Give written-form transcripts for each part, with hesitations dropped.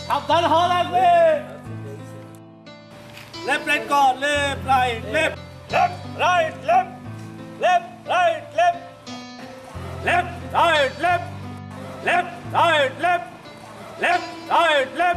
সাবধান হওয়া লাগবে। লেফট রাইট কর, left right left left right left left right left left right left left right left left right left.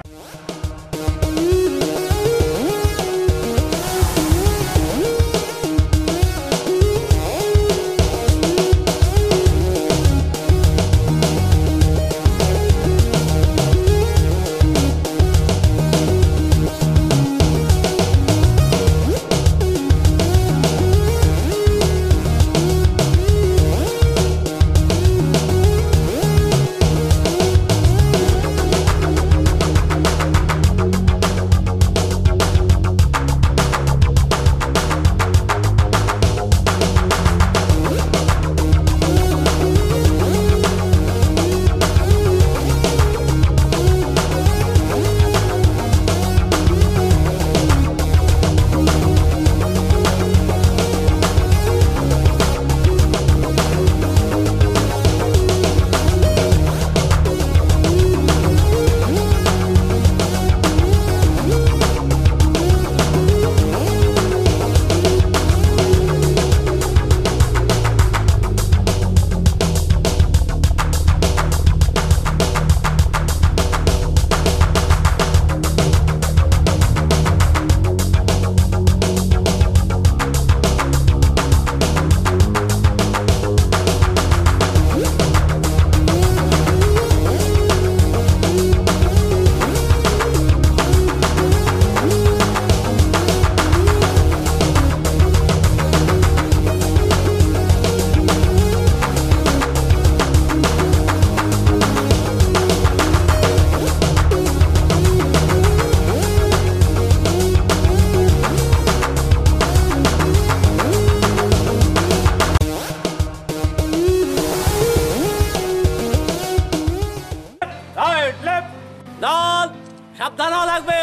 সাবধান হওয়া লাগবে।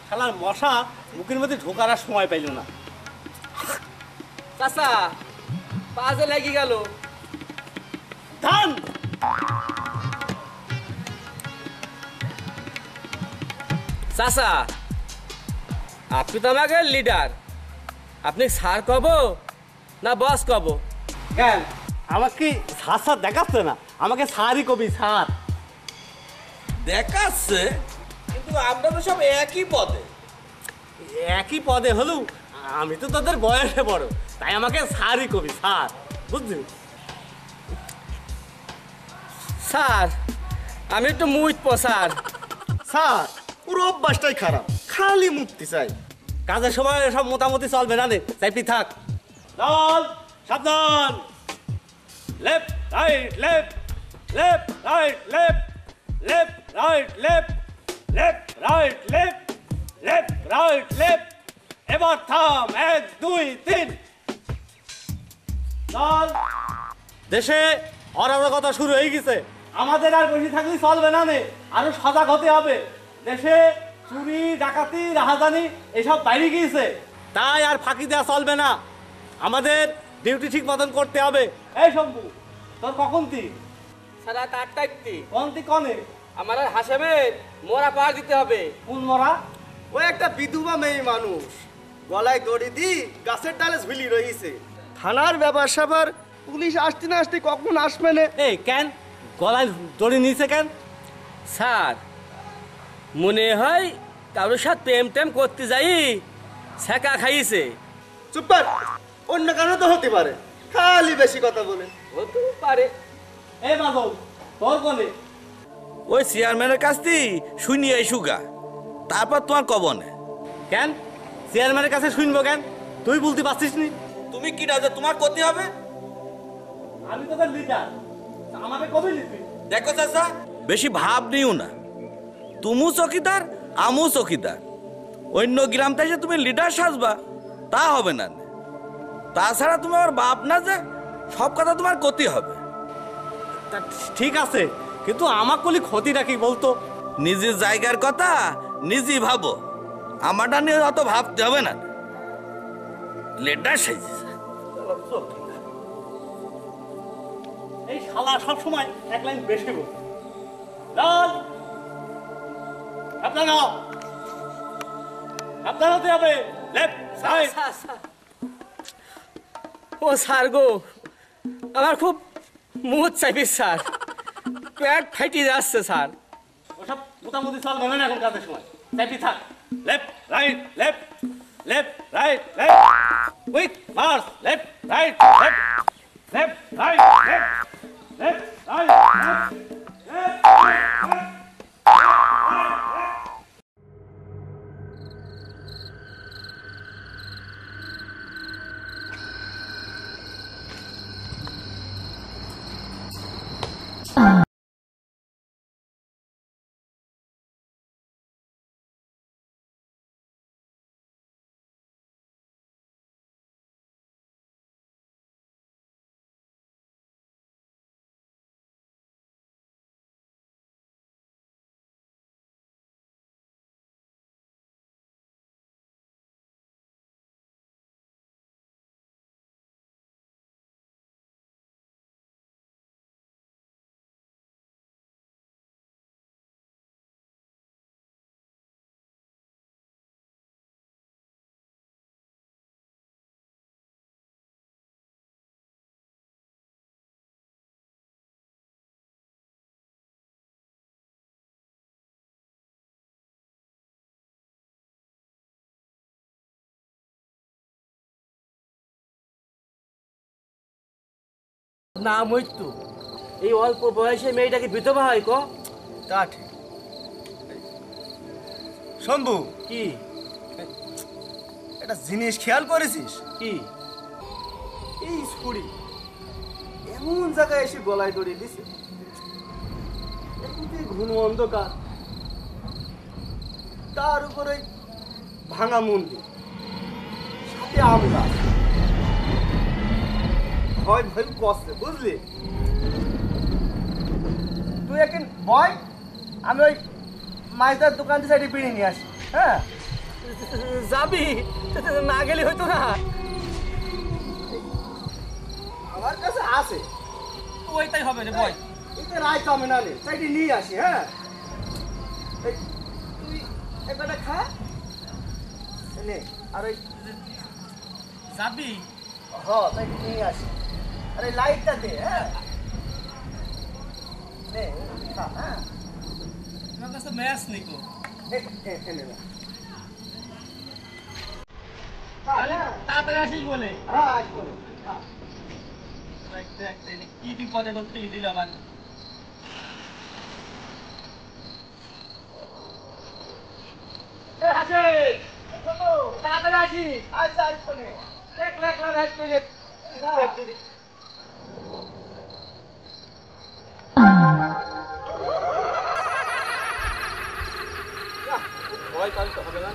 শালার মশা মুখের মধ্যে ঢোকার আর সময় পাইল না। চাচা পাজে লেগে গেল। ধান চাচা আপনি তো আমাকে লিডার, আপনি স্যার কব না বস কব? কেন আমাকে স্যার স্যার দেখাচ্ছে না? আমাকে স্যারই কবি। স্যার দেখাচ্ছে, কিন্তু আমরা তো সব একই পদে। একই পদে হলেও আমি তো তোদের বয়সে বড়, তাই আমাকে স্যারই কবি। স্যার বুঝলি? স্যার আমি একটু মুইত স্যার। স্যার পুরো অভ্যাসটাই খারাপ, খালি মুক্তি চাই। কাজের সময় সব মোটামুটি চলবে না রে, তাই পৃথক। চল সাবধান। Left right left left right left left right left left right left left right left. এবার থাম, 1 2 3। চল। দেশে অরাজকতা শুরু হয়ে গেছে, আমাদের আর বসে থাকলে চলবে না নে, আরো সজাগ হতে হবে। দেশে চুরি ডাকাতি রাহাজানি এসব বাইরে গিয়েছে, তাই আর ফাঁকি দেওয়া চলবে না। আমাদের ডিউটি ঠিক মতন করতে হবে। এই শম্ভু, তোর কখন তি? স্যার রাত 8টা। কোন তি কনে? আমার আর হাসেমের মোরা পার দিতে হবে। কোন মরা? ওই একটা বিধবা মেয়ে মানুষ গলায় দড়ি দি গাছের ডালে ঝুলি রয়েছে। থানার ব্যাপার স্যাপার, পুলিশ আসতে না আসতে কখন আসবে না। এই কেন গলায় দড়ি নিয়েছে কেন? স্যার মনে হয় কারোর সাথে প্রেম টেম করতে যাই ছেঁকা খাইছে। চুপ কর, অন্য কারণে তো হতে পারে, খালি বেশি কথা বলে। হতে পারে। এই বাবু তোর কোনে? ওই চেয়ারম্যানের কাছ থেকে শুনিয়ে সুগা, তারপর তোমার কবনে। কেন চেয়ারম্যানের কাছে শুনবো কেন? তুই বলতে পারছিস নি? তুমি কি রাজা, তোমার করতে হবে। আমি তোদের লিডার, আমাকে কবে লিখবি? দেখো চাচা, বেশি ভাব নিও না। তুমিও চকিদার, আমিও চকিদার। অন্য গ্রাম থেকে তুমি লিডার সাজবা তা হবে না। তাছাড়া তুমি আমার বাপ না, যে সব কথা তোমার করতে হবে। ঠিক আছে, কিন্তু আমার কলি ক্ষতিটা কি বলতো? নিজের জায়গার কথা নিজেই ভাবো, আমারটা নিয়ে অত ভাবতে হবে না। লেডার সাইজেছে। এই শালা সব সময় এক লাইন বেশি বল। লাল আপনার নাও, আপনার হতে হবে লেফট সাইড। ও স্যার গো, আমার খুব মুখ চাইবে স্যার, পেট ফাইটে যাচ্ছে স্যার। ওসব মোটামুটি চলবে না এখন কাজের সময়। চাইপি থাক। Left right left left right left quick March left right left left right left left right left. না মৃত্যু, এই অল্প বয়সে মেয়েটাকে বিধবা হয় ক? তা ঠিক। শম্ভু, কি একটা জিনিস খেয়াল করেছিস? কি? এই ছুরি এমন জায়গায় এসে গলায় দড়ি দিছে, এমনিতে ঘন অন্ধকার, তার উপরে ভাঙা মন্দির, সাথে আম গাছ। ভয় ভয় কষ্টে, বুঝলি? তুই এখন ভয়, আমি ওই মাছদার দোকান থেকে সাইডে বিড়ি নিয়ে আসি। হ্যাঁ, যাবি? না গেলে হয়তো না। আমার কাছে আছে। ওইটাই হবে রে বয়। এটা রায় কামে না রে, সাইডে নিয়ে আসি। হ্যাঁ, তুই এবারে খা নে, আর ওই যাবি? তাই নিয়ে আসি। আরে লাইটটা দে। হ্যাঁ, নে খা। হ্যাঁ, আমার কাছে ম্যাচ নেই তো। নে না। তাড়াতাড়ি আসিস বলে। হ্যাঁ, আসবো। কি বিপদে করতে দিল আবার। তাড়াতাড়ি আসিস। আচ্ছা, আসবো নে। ভয় কাল তো হবে না।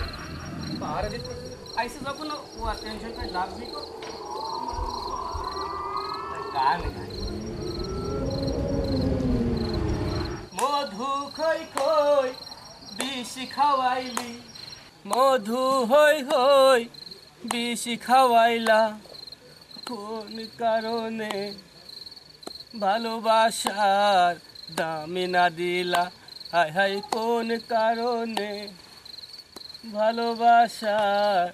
পাহাড়ে দিতে আইসে যখন ও আর টেনশন করে লাভ নেই। গান গাই মধু খই খই বিষ খাওয়াইলি, মধু হই হই বিষ খাওয়াইলা, কোন কারণে ভালোবাসার দামি না দিলা? হায় হায় কোন কারণে ভালোবাসার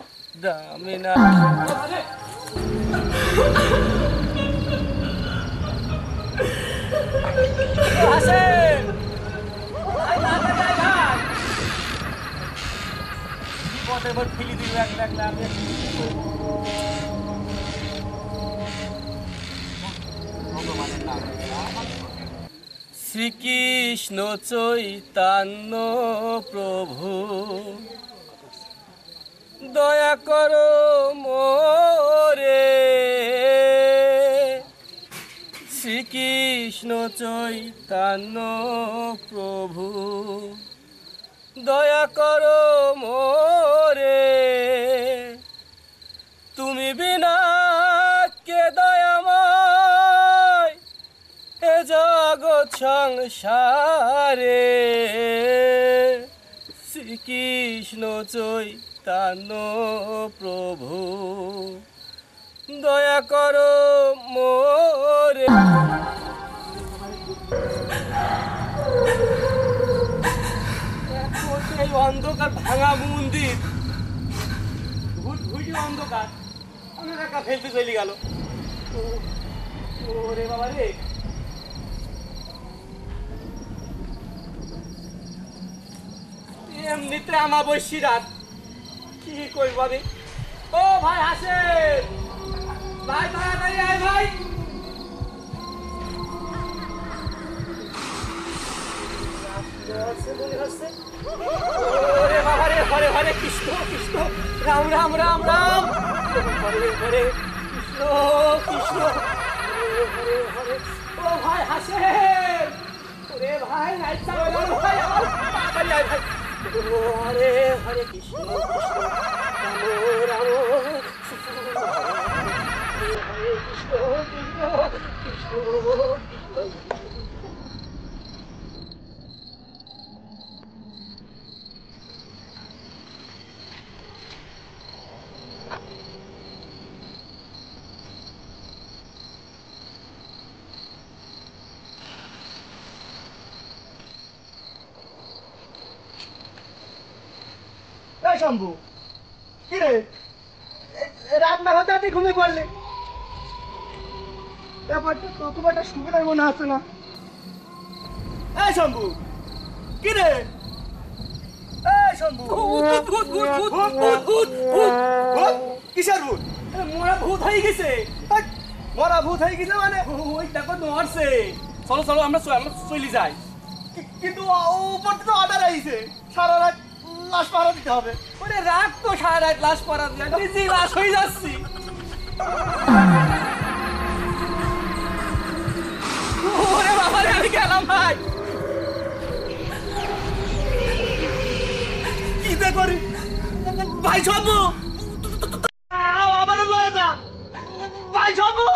দামি না? হাসেন বিপদে এবার ফেলি দিল একলা আমি। শ্রীকৃষ্ণ চৈতন্য প্রভু দয়া করো মোরে, শ্রীকৃষ্ণ চৈতন্য প্রভু দয়া করো মোরে, তুমি বিনা কে দয়াময় এ জগৎ সংসারে, শ্রীকৃষ্ণ চৈতন্য প্রভু দয়া করো মোরে। এই অন্ধকার ভাঙা মন্দির, ঘুটঘুটি অন্ধকার, আমার একা ফেলতে চলে গেল। ওরে বাবা রে, এমনিতে আমাবস্যি রাত, কি করবো আমি? ও ভাই হাসেন, ভাই তাড়াতাড়ি আয় ভাই। ওরে বাবা রে, হরে হরে কৃষ্ণ কৃষ্ণ, রাম রাম রাম রাম, হরে হরে কৃষ্ণ কৃষ্ণ, হরে হরে। ও ভাই হাসেন, ওরে ভাই নাইচা বলার ভাই, আমার তাড়াতাড়ি আয় ভাই। হরে হরে কৃষ্ণ কৃষ্ণ, রাম রাম, হরে কৃষ্ণ কৃষ্ণ কৃষ্ণ কৃষ্ণ। শম্ভু, কি রে রাত না হতে হাতে ঘুমিয়ে পড়লে? ব্যাপারটা তো খুব একটা সুবিধার মনে হচ্ছে না। এই শম্ভু, কি রে? এই শম্ভু, কিসের ভূত? মোরা ভূত হয়ে গেছে। মরা ভূত হয়ে গেছে মানে? ওই দেখো নড়ছে। চলো চলো আমরা চলে যাই। কিন্তু উপর তো অর্ডার আইছে, সারা রাত লাশ পাহারা দিতে হবে। ওরে রাত তো সারা রাত লাশ পাড়া দিয়ে, নিজেই লাশ হয়ে যাচ্ছি। ওরে বাবা রে, আমি গেলাম ভাই। কি বে করি ভাই শম্ভু, আমারও লয়ে যা ভাই শম্ভু।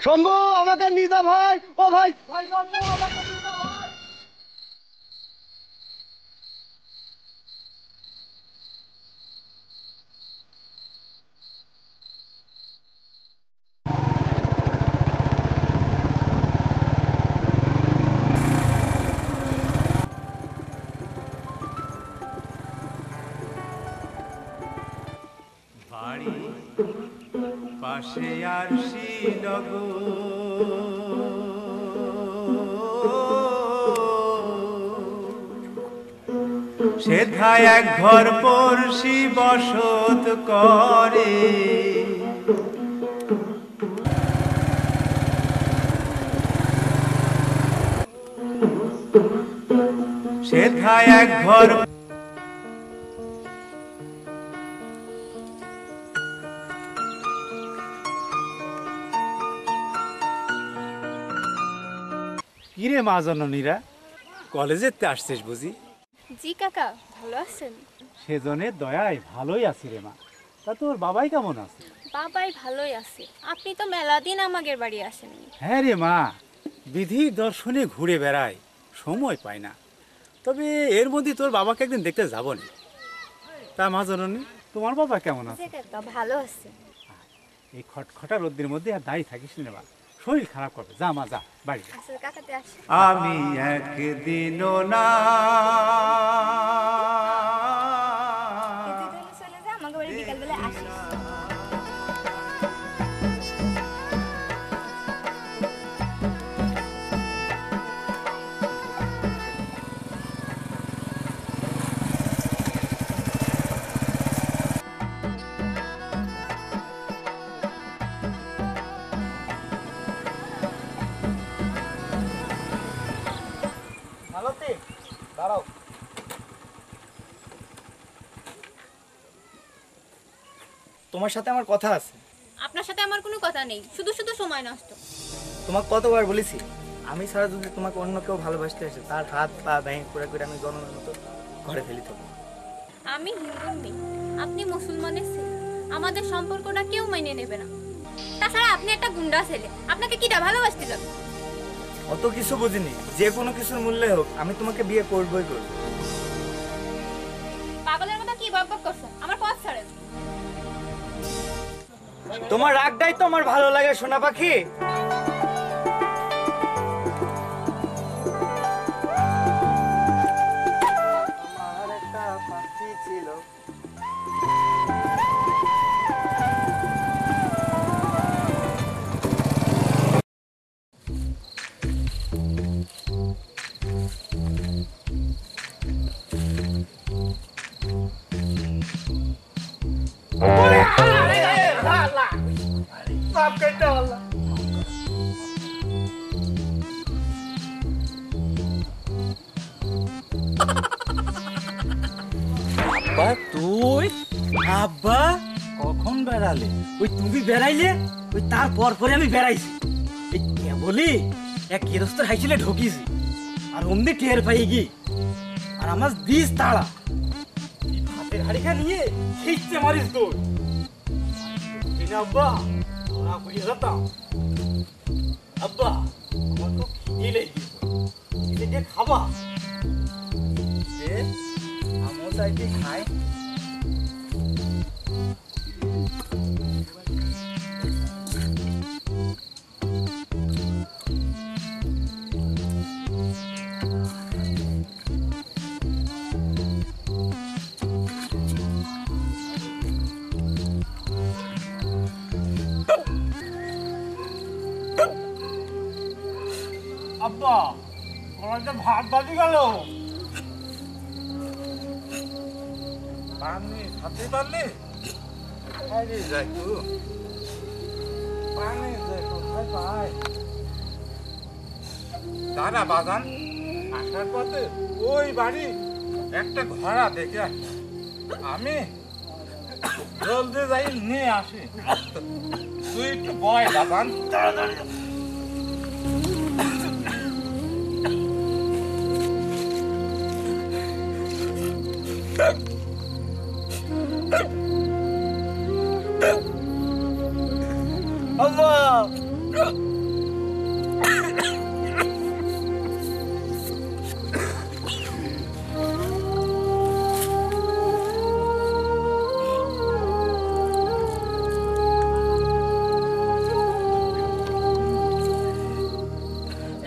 শম্ভু আমাকে নিয়ে যা ভাই। ও ভাই, ভাই শম্ভু আমাকে নিয়ে যা ভাই। বাড়ি পাশে আর শিলগ, সেথায় এক ঘর পড়শি বসত করে। সেথায় এক ঘর কিরে মা জননীরা, কলেজেতে আসছিস বুঝি? জি কাকা, ভালো আছেন? সেজনের দয়ায় ভালোই আছি রে মা। তা তোর বাবাই কেমন আছে? বাবাই ভালোই আছে। আপনি তো মেলা দিন আমাদের বাড়ি আসেননি। হ্যাঁ রে মা, বিধির দর্শনে ঘুরে বেড়াই, সময় পাই না। তবে এর মধ্যে তোর বাবাকে একদিন দেখতে যাবো না। তা মা জননী, তোমার বাবা কেমন আছে? জি কাকা, ভালো আছে। এই খটখটা রোদ্রের মধ্যে আর দাঁড়িয়ে থাকিস না মা, শরীর খারাপ করবে। যা মা যা, বাড়ি যা। আচ্ছা কাকাতে আসে। আমি একদিনও না চলে যা, আমাকে বাড়ি বিকালবেলা আসিস। দাঁড়াও, তোমার সাথে আমার কথা আছে। আপনার সাথে আমার কোনো কথা নেই, শুধু শুধু সময় নষ্ট। তোমাকে কতবার বলেছি, আমি ছাড়া যদি তোমাকে অন্য কেউ ভালোবাসতে আসে, তার হাত পা ভেঙে করে করে আমি গণমের মতো ঘরে ফেলি থাকবো। আমি হিন্দুর মেয়ে, আপনি মুসলমানের ছেলে। আমাদের সম্পর্কটা কেউ মেনে নেবে না। তাছাড়া আপনি একটা গুন্ডা ছেলে, আপনাকে কিটা ভালোবাসতে যাবে? অত কিছু বুঝিনি, যে কোনো কিছুর মূল্যে হোক আমি তোমাকে বিয়ে করবই করবো। পাগলের মতো কি বকবক করছেন? আমার পথ ছাড়েন। তোমার রাগটাই তো আমার ভালো লাগে সোনা পাখি। আমার একটা পাখি ছিল। আব্বা তুই আব্বা কখন বেড়ালে? ওই তুমি বেড়াইলে ওই তারপর পরে আমি বেড়াইছি। এই কেবলই এক গৃহস্থর হাইছিলে ঢুকিছি আর অমনি টের পাই গি আর আমার দিস তাড়া হাতের হাড়িখা নিয়ে খিচতে মারিস তোর আব্বা ওরা বুঝে যেতাম। আব্বা আমার খুব খিদে লেগে খাবা আমও চাইতে খাই। আব্বা ওরা ভাত বাজি গেল। পানি খাতে পারলে আরে যাই তো পানি যাই কোথায় পাই। দাদা বাগান আসার পথে ওই বাড়ি একটা ঘোড়া দেখে আসি। আমি জলদি যাই নিয়ে আসি। তুই একটু বয় বাগান তাড়াতাড়ি। আল্লাহ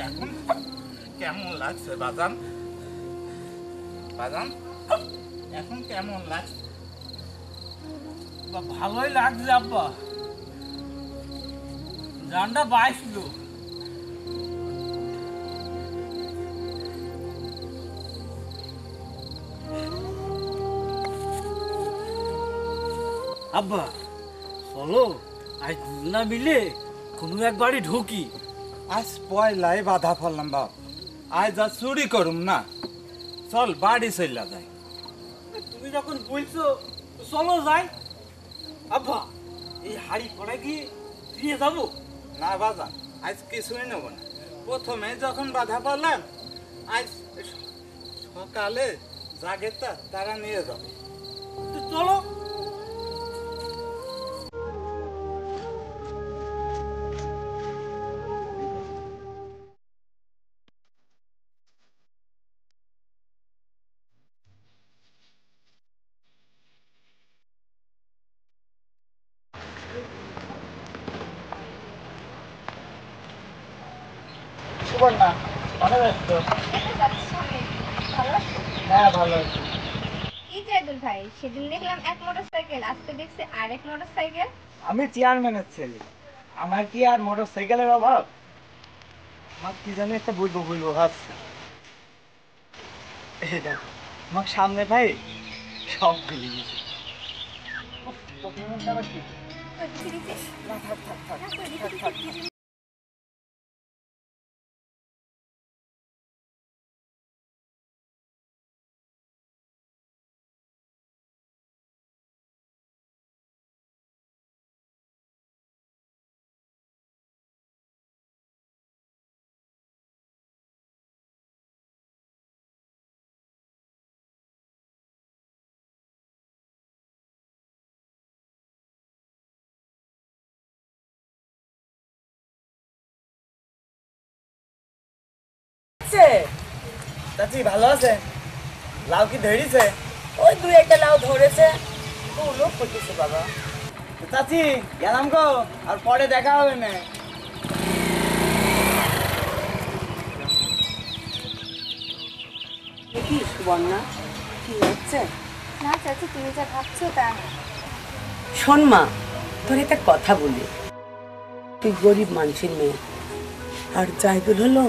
এখন কেমন লাগছে বাজান? বাজান এখন কেমন লাগছে? ভালোই লাগছে আব্বা, জানটা বাইছিল। আব্বা চলো আজ দুজনা মিলে কোনো এক বাড়ি ঢুকি। আজ পয়লাই বাধা ফেললাম বাপ, আজ যা চুরি করুম না, চল বাড়ি চলে যাই। তুমি যখন বলছো চলো যাই। আব্বা এই হাড়ি পড়া গিয়ে দিয়ে যাবো না বাজান, আজ কিছুই নেব না। প্রথমে যখন বাধা পড়লাম, আজ সকালে জাগেরটা তারা নিয়ে যাবে। তো চলো। সুবর্ণা অনেক ব্যস্ত। হ্যাঁ ভালো আছি। কি জাদুল ভাই, সেদিন দেখলাম এক মোটরসাইকেল, আজকে দেখছি আর এক মোটরসাইকেল। আমি চেয়ারম্যানের ছেলে, আমার কি আর মোটর সাইকেলের অভাব? আমার কি জানি একটা বলবো ভাবছি। এই দেখ আমার সামনে ভাই সব ভুলে গেছি। চাচি ভালো আছে? লাউ কি ধরেছে? ওই দুই একটা লাউ ধরেছে। তো লোক করতেছে বাবা। চাচি গেলাম গো, আর পরে দেখা হবে না। কি সুবর্ণা, কি হচ্ছে? না চাচি, তুমি যা ভাবছো তা না। শোন মা, তোর একটা কথা বলি। তুই গরিব মানুষের মেয়ে, আর জাহিদুল হলো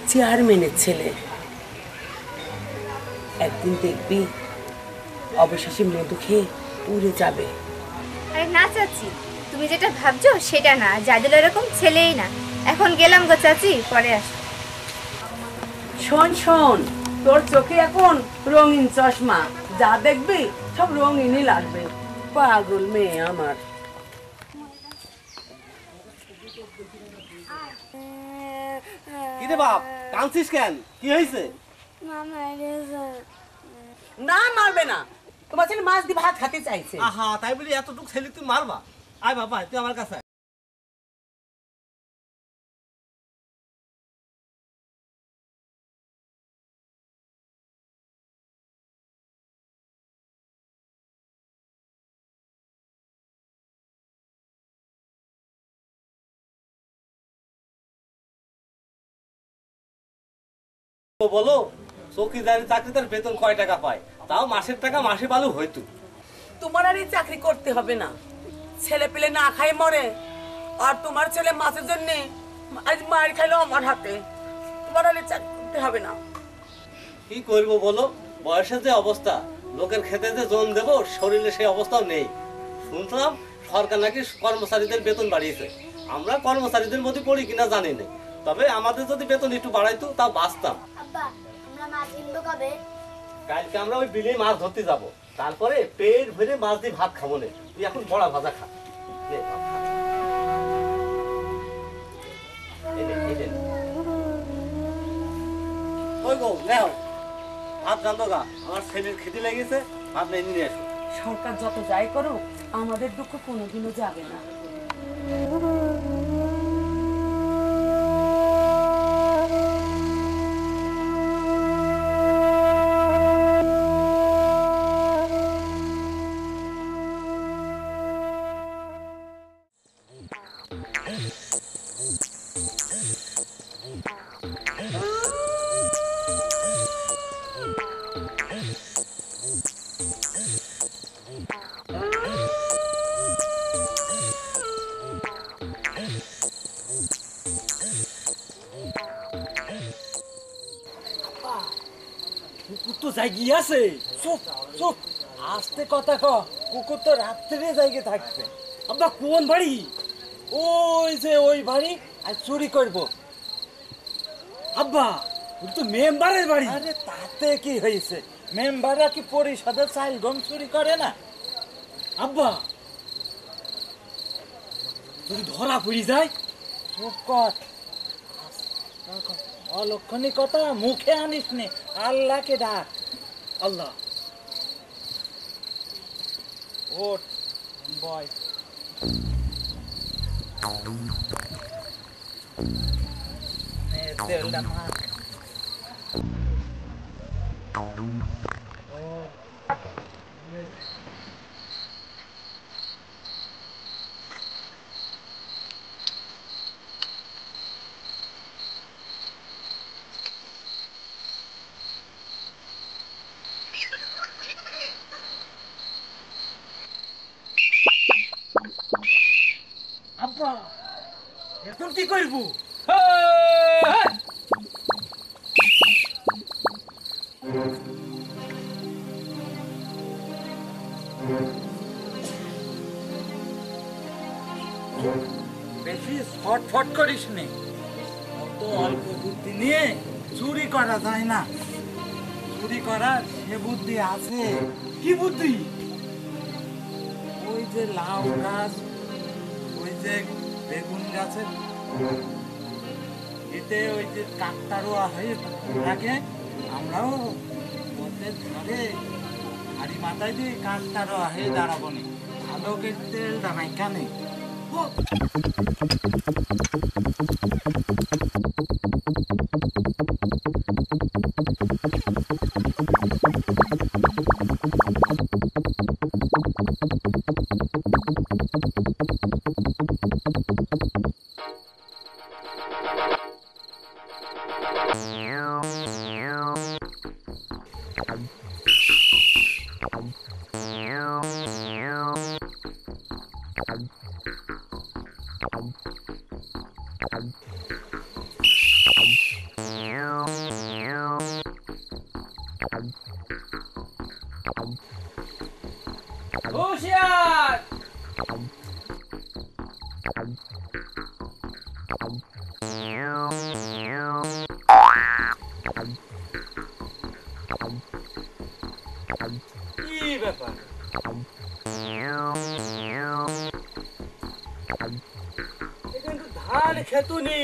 চেয়ারম্যানের ছেলে। একদিন দেখবি অবশেষে মধু খেয়ে পুড়ে যাবে। আরে না চাচি, তুমি যেটা ভাবছো সেটা না, জাদুল এরকম ছেলেই না। এখন গেলাম গো চাচি, পরে আস। শোন শোন, তোর চোখে এখন রঙিন চশমা, যা দেখবি সব রঙিনই লাগবে। পাগল মেয়ে আমার। কি রে বাপ, কাঁদছিস কেন? কি হয়েছে? না মারবে না, তোমার ছেলে মাছ দিয়ে ভাত খেতে চাইছে। আহা, তাই বলি এতটুকু ছেলে তুই মারবা? আয় বাবা, তুই আমার কাছে আয়। বলো, চৌকিদারি চাকরিতে বেতন কয় টাকা পায়? তাও মাসের টাকা মাসে পালু হইতো। তোমার আর এই চাকরি করতে হবে না, ছেলে পেলে না খাই মরে। আর তোমার ছেলে মাছের জন্য আজ মার খাইলো আমার হাতে। তোমার আর এই চাকরি করতে হবে না। কি করবো বলো, বয়সের যে অবস্থা, লোকের খেতে যে জন দেবো, শরীরে সেই অবস্থাও নেই। শুনলাম সরকার নাকি কর্মচারীদের বেতন বাড়িয়েছে। আমরা কর্মচারীদের মধ্যে পড়ি কিনা জানি না, তবে আমাদের যদি বেতন একটু বাড়াইতো তাও বাঁচতাম। আব্বা, আমরা মাছ কিনবো কবে? কালকে আমরা ওই বিলে মাছ ধরতে যাব, তারপরে পেট ভরে মাছ দিয়ে ভাত খাবো না। তুই এখন বড়া ভাজা খা। নে, ভাত খা। এই নে, এই নে। ওই গো, নেও ভাত রান্ধো গা, আমার ছেলের খেতে লেগেছে, ভাত নিয়ে এসো। সরকার যত যাই করুক, আমাদের দুঃখ কোনোদিনও যাবে না। কুকুর তো জায়গি আছে। চুপ চুপ, আস্তে কথা ক। কুকুর তো রাত্রে জায়গায় থাকবে। আব্বা কোন বাড়ি? ওই যে ওই বাড়ি, আর চুরি করব। আব্বা, ওই তো মেম্বারের বাড়ি। আরে তাতে কি হয়েছে, মেম্বাররা কি পরিষদের চাইল গম চুরি করে না? আব্বা, যদি ধরা পড়ি যায়? চুপ কর, অলক্ষণী কথা মুখে আনিস নে। আল্লাহকে ডাক। আল্লাহ, ওঠ বয়। তেলটা মাখ। আব্বা, এখন কি করব? বেশি ছটফট করিস নে। অত অল্প বুদ্ধি নিয়ে চুরি করা যায় না। চুরি করার সে বুদ্ধি আছে। কি বুদ্ধি? ওই যে লাউ গাছ, ওই যে বেগুন গাছের এতে ওই যে কাকতারোয়া হয়ে থাকে, আমরাও পথের ধারে হাড়ি মাথায় দিয়ে কাকতারোয়া হয়ে দাঁড়াবো নি। ভালো করে তেলটা মাইখা নেই। হুঁশিয়ার! কি ব্যাপার? এখানে তো ধান খেতুনি,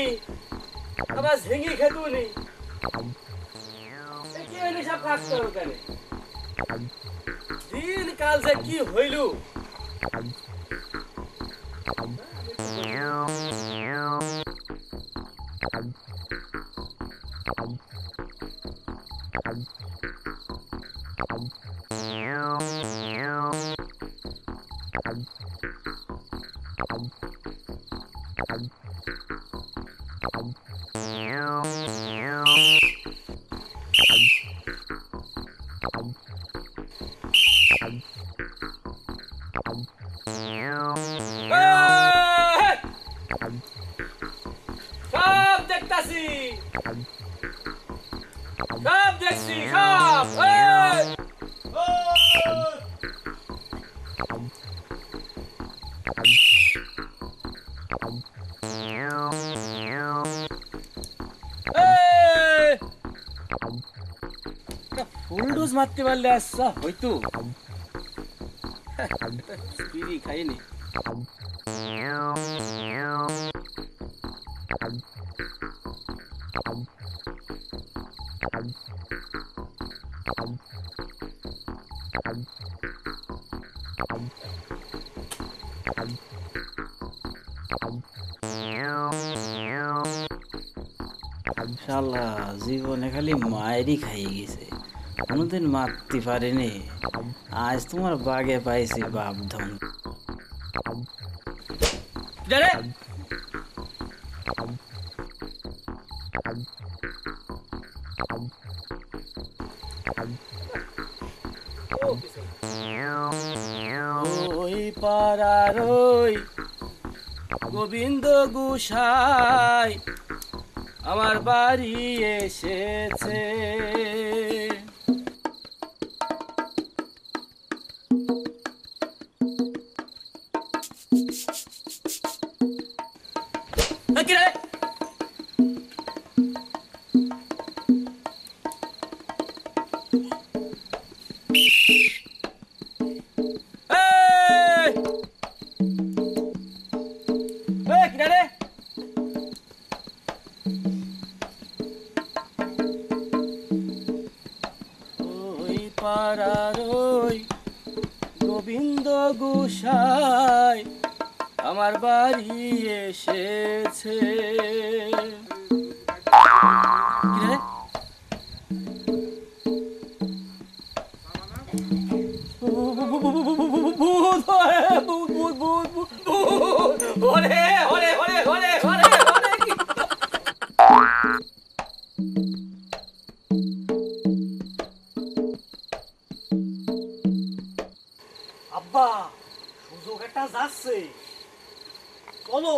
আবার ঝিঙি খেতুনি, কি হইল সব কাজ করো কেন? দিন কাল যে কি হইল? সব দেখতাছি, সব দেখছি, সব ফুল ডোজ মারতে পারলে আচ্ছা হয়তো স্পিরি খাইনি। শালা জীবনে খালি মায়েরই খাইয়ে গেছে, কোনোদিন মারতে পারেনি। আজ তোমার বাগে পাইছি বাপ ধন। ওই পাড়ার ওই গোবিন্দ গোসাই আমার বাড়ি এসেছে। পাড়ার ওই গোবিন্দ গোসাই আমার বাড়ি এসেছে। আব্বা সুযোগ একটা যাচ্ছে, চলো।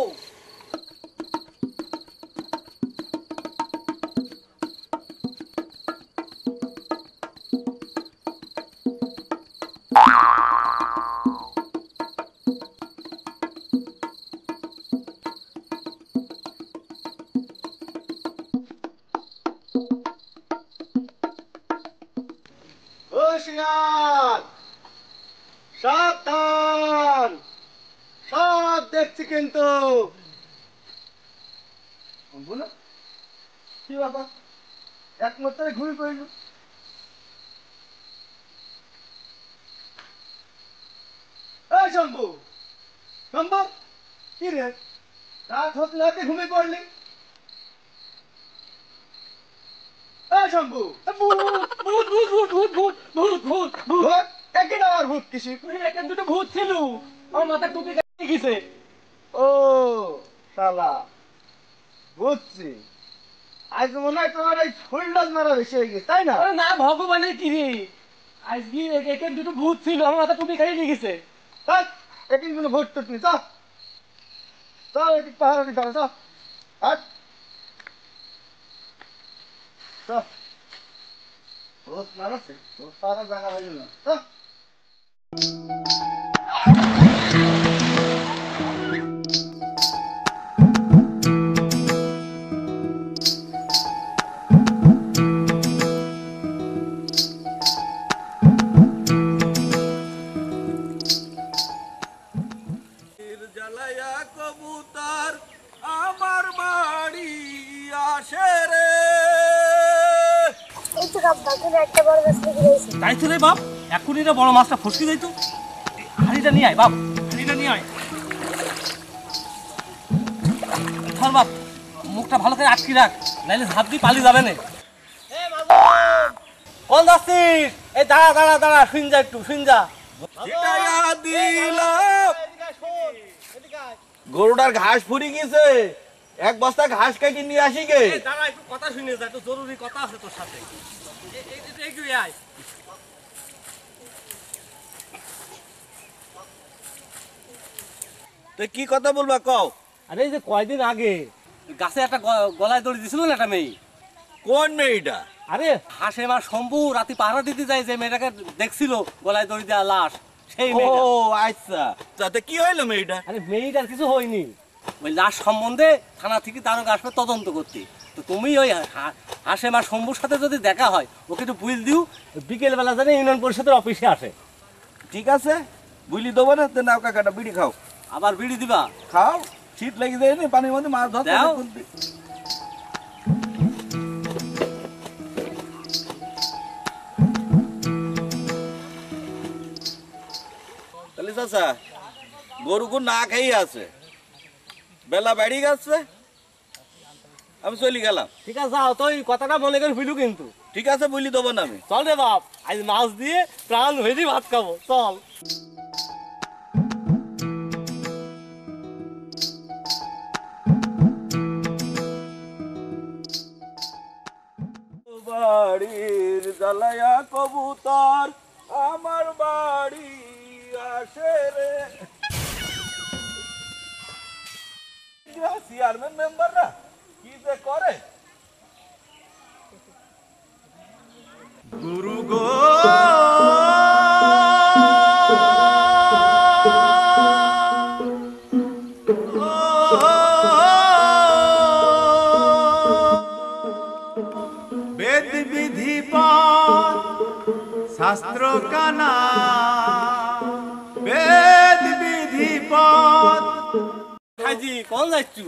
হুঁশিয়ার! সাবধান, সব দেখছি কিন্তু। কি বাবা একমাত্র ঘুরে পড়ল? এই শম্ভু, শম্ভু, কি রে রাত হতে রাতে ঘুমে পড়লি? এই শম্ভু, ভূত ভূত ভূত ভূত ভূত ভূত ভূত ভূত ভূত একদিন আর ভূত কিসে? এখানে দুটো ভূত ছিল, আমার মাথা টুপি কেটে গেছে। ও শালা বুঝছি, আজ মনে হয় তোমার এই ফুল ডোজ মারা বেশি হয়ে গেছে, তাই না? না ভগবানের কি রে, আজকে এখানে দুটো ভূত ছিল, আমার মাথা টুপি খাইয়ে নিয়ে গেছে। একদিন কোনো ভোট টুট নেই, চল চল একটু পাহাড় চল চল হাট চল ভোট মারছে ভোট পাহাড় জায়গা হয়ে গেল চল। জ্বালায়া কবুতর আমার বাড়ি আসে রে। এই তো কাপ বাকি একটা বড় গাছ লেগে রয়েছে। তাই তো রে বাপ, এখনই রে বড় মাছটা ফসকে যাইত। হাড়িটা নিয়ে আয় বাপ, হাড়িটা নিয়ে আয়। ধর বাপ, মুখটা ভালো করে আটকে রাখ, নাইলে ঝাঁপ দিয়ে পালিয়ে যাবে না। কোন যাচ্ছিস? এই দাঁড়া দাঁড়া দাঁড়া, শুন যা একটু, শুন যা। ছিটাইয়া দিলাম। গরুটার ঘাস ফুরি গেছে, এক বস্তা ঘাস কেটে নিয়ে আসি গে। এই দাঁড়া, একটু কথা শুনে যা, একটু জরুরি কথা আছে তোর সাথে। একটু আয়। তো কি কথা বলবা কও? আরে এই যে কয়দিন আগে গাছে একটা গলায় দড়ি দিছিল না একটা মেয়ে। কোন মেয়েটা? আরে হাসে মা শম্ভু রাতে পাহারা দিতে যায়, যে মেয়েটাকে দেখছিল গলায় দড়ি দেওয়া লাশ, সেই ও মেয়েটা। আচ্ছা, তাতে কি হইলো মেয়েটা? আরে মেয়েটার কিছু হয়নি, ওই লাশ সম্বন্ধে থানা থেকে তারও আসবে তদন্ত করতে। তো তুমি ওই হাসে মা শম্ভুর সাথে যদি দেখা হয়, ওকে একটু বুঝ দিও, বিকেল বেলা জানে ইউনিয়ন পরিষদের অফিসে আসে। ঠিক আছে, বুঝলি দেবো না, তো নাও কাকাটা বিড়ি খাও। আবার বিড়ি দিবা? খাও, শীত লেগে যায় না, পানির মধ্যে মাছ ধরতে দাও। তাহলে চাচা গরুকে না খেয়ে আছে, বেলা বাড়ি গেছে, আমি চলে গেলাম। ঠিক আছে যাও, তো এই কথাটা মনে করে ফিলু কিন্তু। ঠিক আছে, বলি দেবো না আমি। চল রে বাপ, আজ মাছ দিয়ে প্রাণ ভেজি ভাত খাবো, চল। বাড়ির জ্বালায়া কবুতর আমার বাড়ি আসে রে। চেয়ারম্যান মেম্বাররা কি যে করে। গুরু গো वेद विधि पाठ शास्त्र का नाम वेद विधि पाठ। হাজি কোন যাচ্ছু?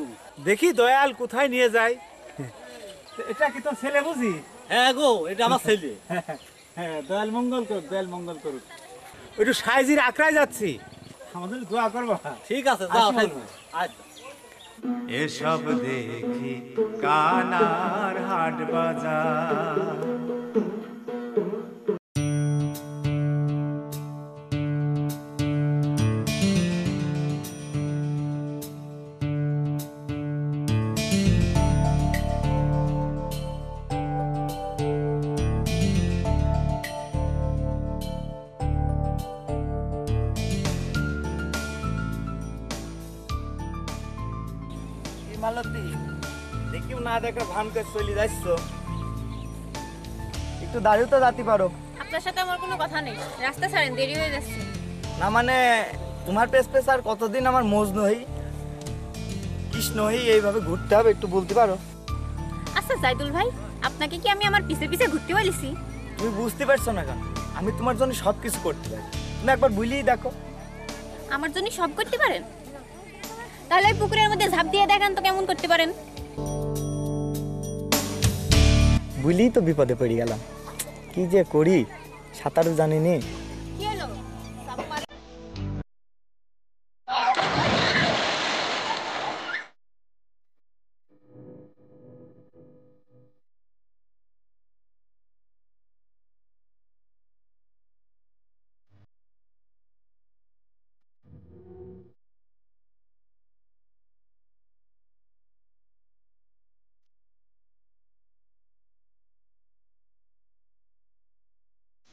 দেখি দয়াল কোথায় নিয়ে যায়। এটা কি তোর ছেলে বুঝি? হ্যাঁ গো, এটা আমার ছেলে। হ্যাঁ, দয়াল মঙ্গল করুক, দয়াল মঙ্গল করুক। একটু সাইজির আঁকড়ায় যাচ্ছি, আমাদের দোয়া করবা। ঠিক আছে যাও। আসি বলবো। আচ্ছা। এসব দেখি কানার হাট বাজার। মালতী দেখিও না, দেখা ভান করে চলে যাচ্ছ, একটু দাঁড়িয়ে তো যাতে পারো আপনার সাথে আমার কোনো কথা নেই, রাস্তা ছাড়েন, দেরি হয়ে যাচ্ছে। না, মানে তোমার পেস পেস আর কতদিন আমার মজনু হই কৃষ্ণ হই এইভাবে ঘুরতে হবে, একটু বলতে পারো? আচ্ছা জাইদুল ভাই, আপনাকে কি আমি আমার পিছে পিছে ঘুরতে বলেছি? তুমি বুঝতে পারছো না কেন? আমি তোমার জন্য সব কিছু করতে পারি, তুমি একবার বুঝলেই দেখো। আমার জন্য সব করতে পারেন? তাহলে ওই পুকুরের মধ্যে ঝাঁপ দিয়ে দেখান তো কেমন করতে পারেন। বুঝলেই তো বিপদে পড়ে গেলাম, কি যে করি সাঁতারও জানি নে। কি হলো?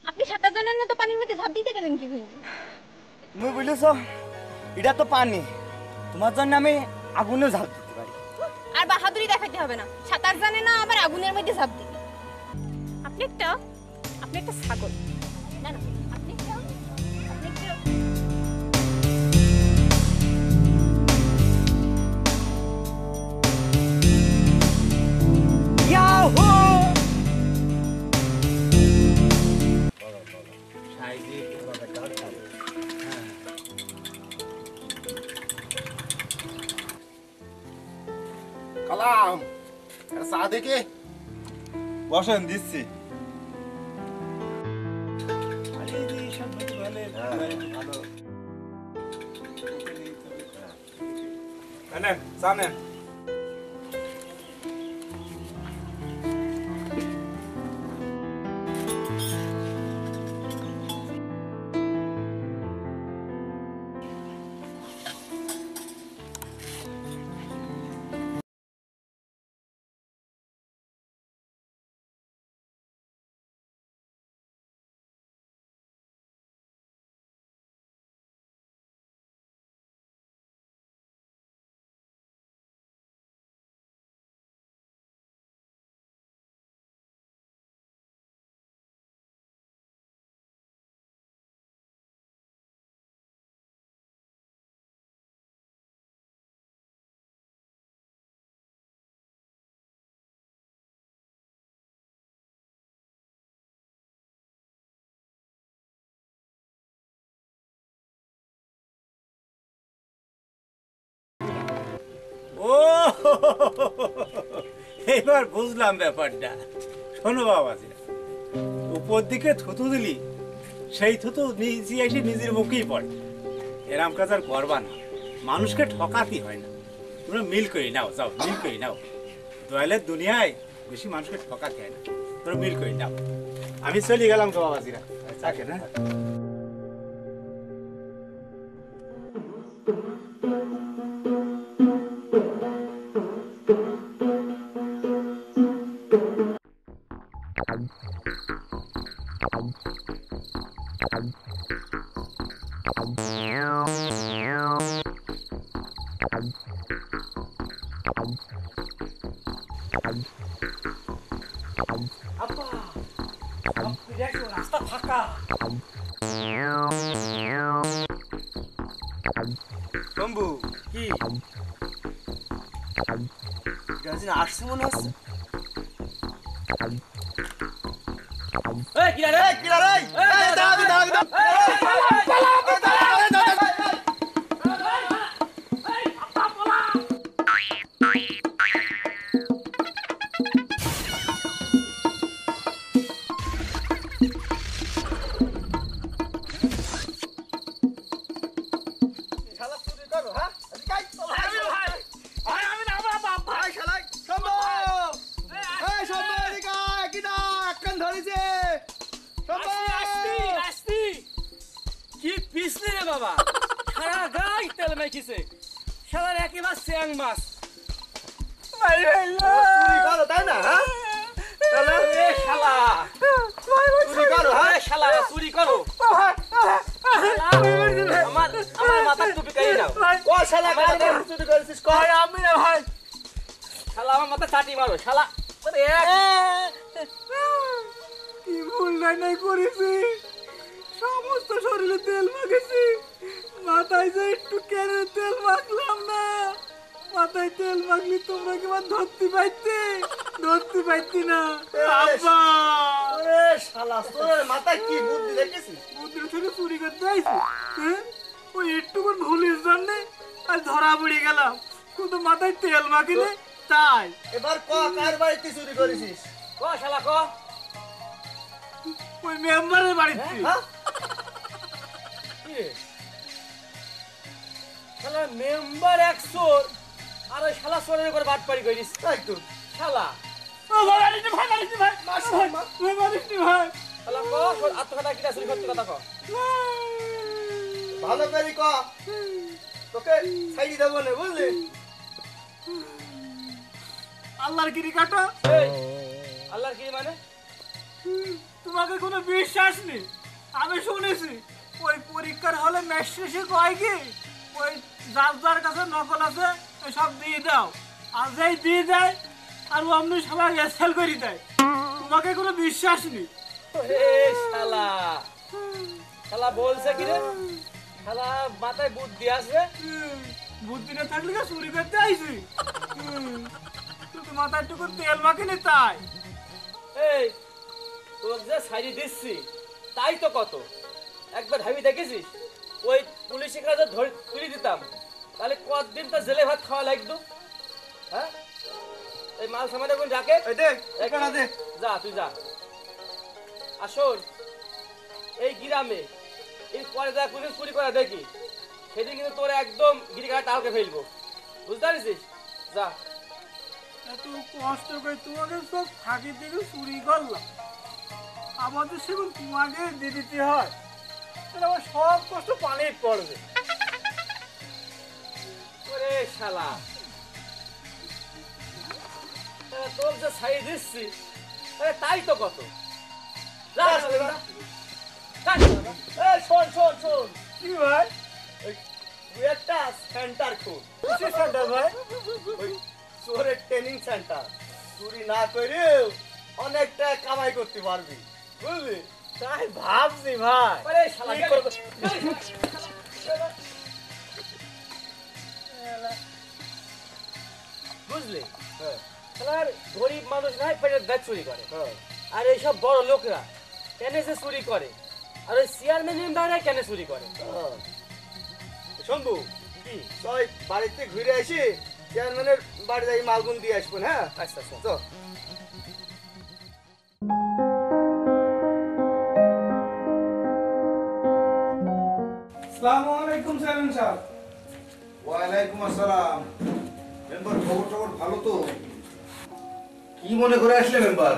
আপনি সাঁতার জানেন না মধ্যে ঝাঁপ দিতে গেলেন কি হইনি? তুমি বুঝেছ এটা তো পানি, তোমার জন্য আমি আগুনে ঝাঁপ দিতে পারি। আর বাহাদুরি দেখাতে হবে না, সাঁতার জানে না আবার আগুনের মধ্যে ঝাঁপ দিবে। আপনি একটা ছাগল। না না, আপনি একটা কালাম চা দেখে বসেন দিচ্ছি। জানেন ও এবার বুঝলাম ব্যাপারটা। শোনো বাবাজি, উপর দিকে থুতু দিলি সেই থুতু নিচে এসে নিজের মুখেই পড়ে। এরাম কাজ আর করবা না, মানুষকে ঠকাতি হয় না। তোমরা মিল করে নাও, যাও মিল করে নাও। দয়ালের দুনিয়ায় বেশি মানুষকে ঠকাতে হয় না, তোমরা মিল করে নাও। আমি চলে গেলাম তো বাবাজিরা, থাকে না। রাস্তা ফাঁকা। শম্ভু কি আসছে মনে হচ্ছে। কি পিছলি রে বাবা, সারা গাই তেল মেখেছে, সারা একেবারে চ্যাং মাছ। তাই না? চুরি করো, আমার মাথার টুপি কাই নাও। আমি না ভাই, শালা আমার মাথা চাটি মারো শালা। কি ভুল নাই করেছি, সমস্ত শরীরে তেল মাখেছি, মাথায় যে একটু কেন তেল মাখলাম না। মাথায় তেল মাখলি তোমরা কেমন ধরতে পাইতে না। আব্বা শালা তোর মাথায় কি বুদ্ধি দেখেছি? বুদ্ধি থেকে চুরি করতে আইছি, হ্যাঁ? ওই একটুকুন ভুলের জন্য আর ধরা পড়ে গেলাম, কিন্তু মাথায় তেল মাখিলে তাই। এবার ক কার বাড়িতে চুরি করেছিস? ক শালা ক। ওই মেম্বারের বাড়িতে। শালা মেম্বার এক চোর, আর ওই শালা চোরের উপর বাটপাড়ি করিস। তাই তো শালা আত্মঘাতা কিটা চুরি করতে কথা ক। ভালো করে ক, তোকে ছাইড়ি দেবো না, বুঝলি? আল্লাহর গিরি কাটো। আল্লাহর গিরি মানে তোমাকে কোনো বিশ্বাস নেই, আমি শুনেছি ওই পরীক্ষার হলে ম্যাচ শেষে কয় কি ওই যার যার কাছে নকল আছে সব দিয়ে দাও, আর যেই দিয়ে দেয় আর ও আপনি সবাই ফেল করে দেয়। তোমাকে কোনো বিশ্বাস নেই। ওরে শালা, শালা বলছে কি রে? শালা মাথায় বুদ্ধি আছে? বুদ্ধি না থাকলে কি চুরি করতে আইছি? তুই মাথায় টুকু তেল মাখিনি তাই। এই তোর যে সাইডে দিচ্ছি তাই তো কত, একবার ভাবি দেখেছিস ওই পুলিশের কাছে ধরে তুলে দিতাম তাহলে কতদিন তো জেলে ভাত খাওয়া লাগতো? হ্যাঁ, এই মাল সামানে কোন রাখে যা, তুই যা। আসল এই গ্রামে এই পরে যা পুলিশ চুরি করে দেখি সেদিন কিন্তু তোর একদম গিরিঘাট টালকে ফেলবো, বুঝতে পারছিস? যা। এত কষ্ট করে তোমাকে সব ফাঁকি থেকে চুরি করলাম, আমাদের সেগুন তোমাকে দিয়ে দিতে হয়, তাহলে আমার সব কষ্ট পানির পড়বে। ওরে শালা, তোর যে ছাই দিচ্ছি তাই তো কত। শোন শোন শোন, কি ভাই? তুই একটা সেন্টার খুব কিসের সেন্টার ভাই? ওই চোরের ট্রেনিং সেন্টার, চুরি না করেও অনেকটা কামাই করতে পারবি, বুঝলি? তাই ভাবছি ভাই। আরে শালা কি করবো? বুঝলি? শালার গরিব মানুষ নাই পেটের দাঁত চুরি করে, আর এইসব বড় লোকরা কেন যে চুরি করে, আর ওই চেয়ারম্যান মেম্বাররা কেন চুরি করে? শম্ভু, কি তুই বাড়িতে ঘুরে আসি, চেয়ারম্যানের বাড়ি যাই মালগুন দিয়ে আসবো। হ্যাঁ আচ্ছা আচ্ছা। তো আসসালামু আলাইকুম চেয়ারম্যান সাহেব। ওয়ালাইকুম আসসালাম। মেম্বার, খবর টবর ভালো তো? কি মনে করে আসলে মেম্বার?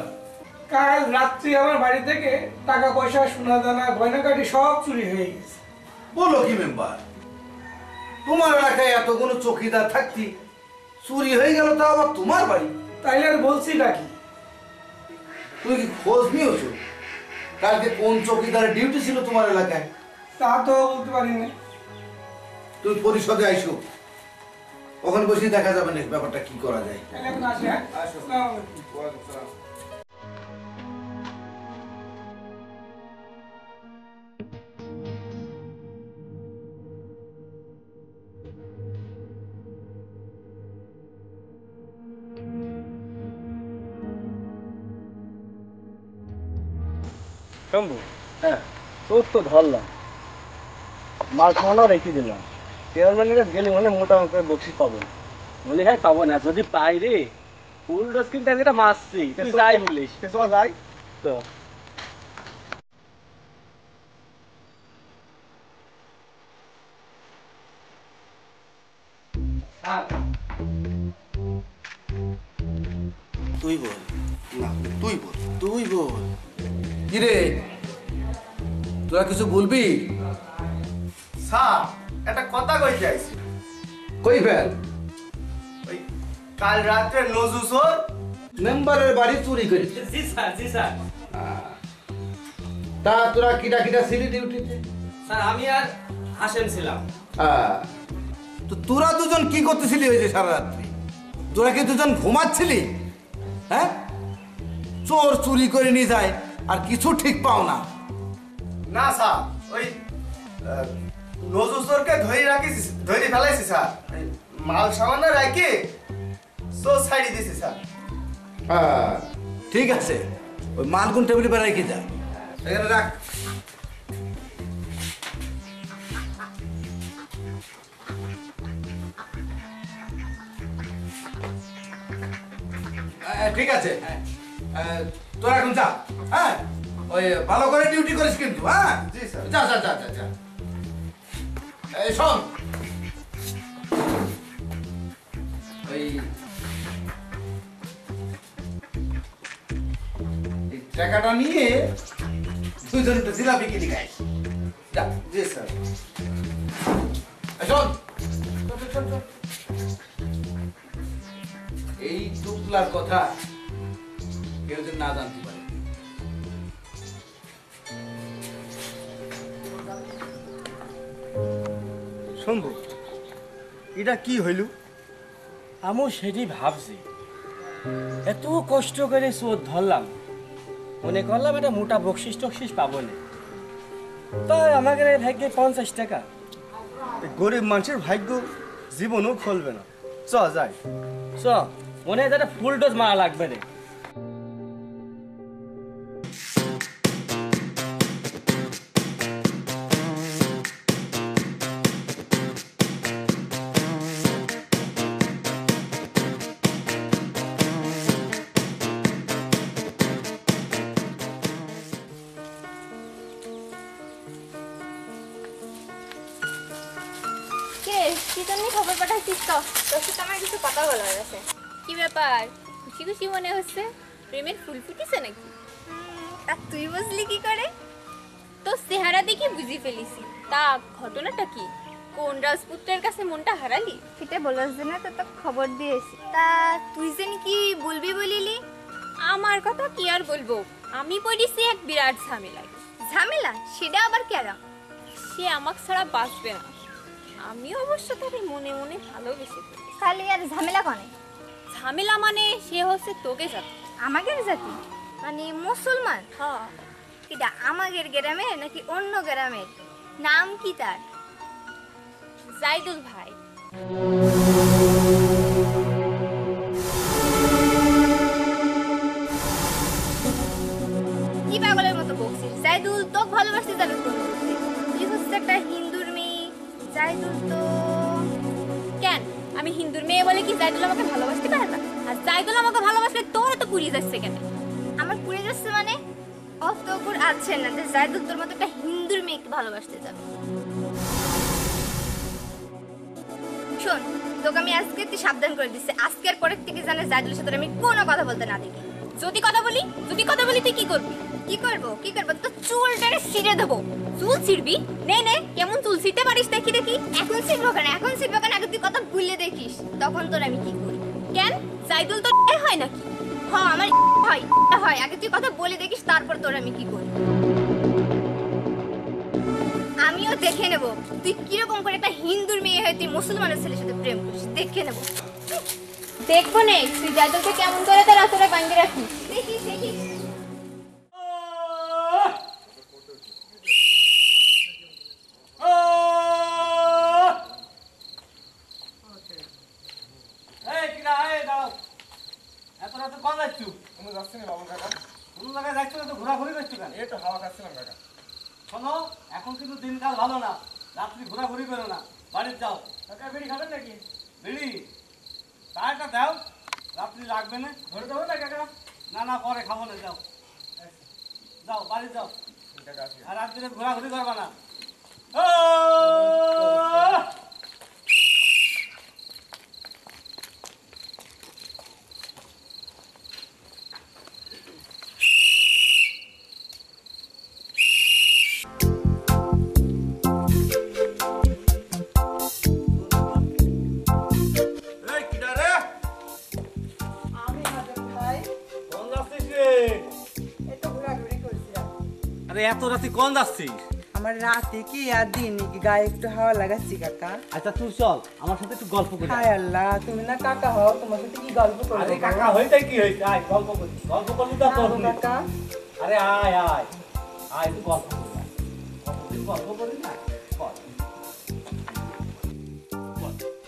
কাল রাত্রি আমার বাড়ি থেকে টাকা পয়সা সোনা দানা গয়নাকাটি সব চুরি হয়ে গেছে। বলো কি মেম্বার, তোমার এলাকায় এতগুলো চৌকিদার থাকতি, চুরি হয়ে গেল তা আবার তোমার বাড়ি? তাইলে আর বলছি নাকি? তুমি কি খোঁজ নিয়েছো কালকে কোন চৌকিদারের ডিউটি ছিল তোমার এলাকায়? তা তো বলতে পারি না। তুমি পরিষদে আইসো, ওখানে বসে দেখা যাবে না ব্যাপারটা কি করা যায়। তাহলে এখন আসি। হ্যাঁ, আসসালামু আলাইকুম। শম্ভু, হ্যাঁ তোর তো ধরলাম, মাল খাওয়ানো রেখে দিলাম, চেয়ারম্যানের কাছে গেলে মানে মোটা অঙ্কের বকশিস পাবো না। বলি হ্যাঁ পাবো না, যদি পাই রে ফুল ডোজ কিন্তু এটা মারছি, তুই যাই বলিস যাই তো। তুই বল না, তুই বল, তুই বল। কিরে, তোরা কিছু বলবি? স্যার, একটা কথা কইতে আইছি। কই ফেল। ওই কাল রাত্রে নজুসর মেম্বারের বাড়ি চুরি করেছে। জি স্যার, জি স্যার। তা তোরা কিটা কিটা ছিলি ডিউটিতে? স্যার আমি আর হাসেম ছিলাম। তো তোরা দুজন কি করতেছিলি ওই যে সারা রাত্রি? তোরা কি দুজন ঘুমাচ্ছিলি? হ্যাঁ, চোর চুরি করে নিয়ে যায় আর কিছু ঠিক পাও না। না স্যার, ওই নজুসরকে ধরে ফেলাইছি স্যার। এই মাল সামান্য রাখি সো ছাড়ি দিছি স্যার। ঠিক আছে, ওই মালগুন টেবিলে বেড়ে রেখে যা, এখানে রাখ। ঠিক আছে, তোরা এখন যা। হ্যাঁ, ওই ভালো করে ডিউটি করিস কিন্তু। হ্যাঁ জি স্যার। যা যা যা যা যা। এই শোন, ওই টাকাটা নিয়ে দুইজন একটু জিলাপি কিনে খাইস। যা। জি স্যার। এই শোন, শোন, শোন, শোন। এই টুকলার কথা কেউ যেন না জানতে পারে। শম্ভু এটা কি হইল? আমিও সেটি ভাবছি, এত কষ্ট করে চোর ধরলাম, মনে করলাম একটা মোটা বকশিস টকশিস পাবো না, তাই আমাকে ভাগ্যে 50 টাকা। গরিব মানুষের ভাগ্য জীবনও ফলবে না। চ যাই। চ, মনে হয় একটা ফুল ডোজ মারা লাগবে রে। কি জন্য খবর পাঠাচ্ছিস? তো তোর সাথে আমার কিছু কথা বলার আছে। কি ব্যাপার, খুশি খুশি মনে হচ্ছে? প্রেমের ফুল ফুটেছে নাকি? তা তুই বুঝলি কি করে? তো চেহারা দেখে বুঝি ফেলিছি। তা ঘটনাটা কি? কোন রাজপুত্রের কাছে মনটা হারালি? সেটা বলার জন্য তো তোকে খবর দিয়েছি। তা তুই যেন কি বলবি বলিলি? আমার কথা কি আর বলবো, আমি পড়েছি এক বিরাট ঝামেলায়। ঝামেলা? সেটা আবার কেরা? সে আমাক ছাড়া বাঁচবে না। আমি অবশ্য তাকে মনে মনে ভালোবেসে ফেলি। খালি আর ঝামেলা কনে? ঝামেলা মানে সে হচ্ছে তোকে জাতি। আমাদের জাতি মানে মুসলমান? হ্যাঁ। এটা আমাদের গ্রামের নাকি অন্য গ্রামের? নাম কি তার? জাইদুল ভাই। কি পাগলের মতো বকছিস? জাইদুল তো ভালোবাসতে যাবে কোন? তুই হচ্ছে একটা হিন্দুর মেয়ে, জাইদুল তো। কেন, আমি হিন্দুর মেয়ে বলে কি জাইদুল আমাকে ভালোবাসতে পারে না? আর জাইদুল আমাকে ভালোবাসলে তোর তো পুড়িয়ে যাচ্ছে কেন? আমার পুড়ে যাচ্ছে মানে? অত গুড় আছে না যে জাইদুল তোর মতো একটা হিন্দুর মেয়েকে ভালোবাসতে যাবে। শোন, তোকে আমি আজকে তুই সাবধান করে দিচ্ছি, আজকের পরের থেকে জানে জাইদুলের সাথে আমি কোনো কথা বলতে না দেখি। যদি কথা বলি তুই কি করবি? কি করবো তো চুল টেনে ছিঁড়ে দেবো। চুল ছিড়বি? নে কেমন চুল ছিঁড়তে পারিস দেখি। এখন ছিঁড়বো কেন? আগে তুই কথা ভুলে দেখিস, তখন তোর আমি কি করি। কেন, জাইদুল তো হয় নাকি? আমার হয়, আগে তুই কথা বলে দেখিস, তারপর তোর আমি কি করি। আমিও দেখে নেব তুই কিরকম করে একটা হিন্দুর মেয়ে হয়ে তুই মুসলমানের ছেলের সাথে প্রেম করিস, দেখে নেব। দেখবো নে তুই জাইদুলকে কেমন করে তার আতরে বাঁধে রাখিস। দেখিস। এত রাতে কোন যাচ্ছ? আমি যাচ্ছি না বাবু কাকা। কোন জায়গায় যাচ্ছ না তো ঘোরাঘুরি করছো কেন? এই তো হাওয়া খাচ্ছিলাম কাকা। শোনো, এখন কিন্তু দিনকাল ভালো না, রাত্রি ঘোরাঘুরি করো না, বাড়ির যাও। কাকা বিড়ি খাবেন নাকি? বিড়ি তা একটা দাও, রাত্রি লাগবে না। ধরে দেবো না কাকা? না পরে খাবো না, যাও যাও বাড়ি যাও। কাকা আসি। আর রাত্রিরে ঘোরাঘুরি করবা না। আরে এত রাতে কোন যাচ্ছিস? আমার রাতে কি আর দিন কি গায়ে একটু হাওয়া লাগাচ্ছি কাকা। আচ্ছা তুই চল আমার সাথে একটু গল্প করি। হায় আল্লাহ, তুমি না কাকা হও, তোমার সাথে কি গল্প করবো? আরে কাকা হইতে কি হইছে, আয় গল্প করি। গল্প করলি তো তোর কাকা। আরে আয় তুই গল্প করি। গল্প করি না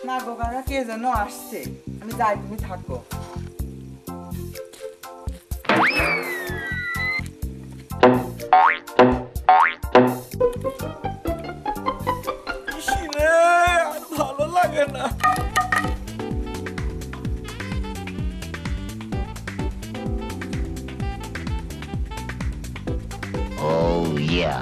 না গো কাকা, কে যেন আসছে, আমি যাই, তুমি থাকো। ভালো লাগে না। Oh yeah.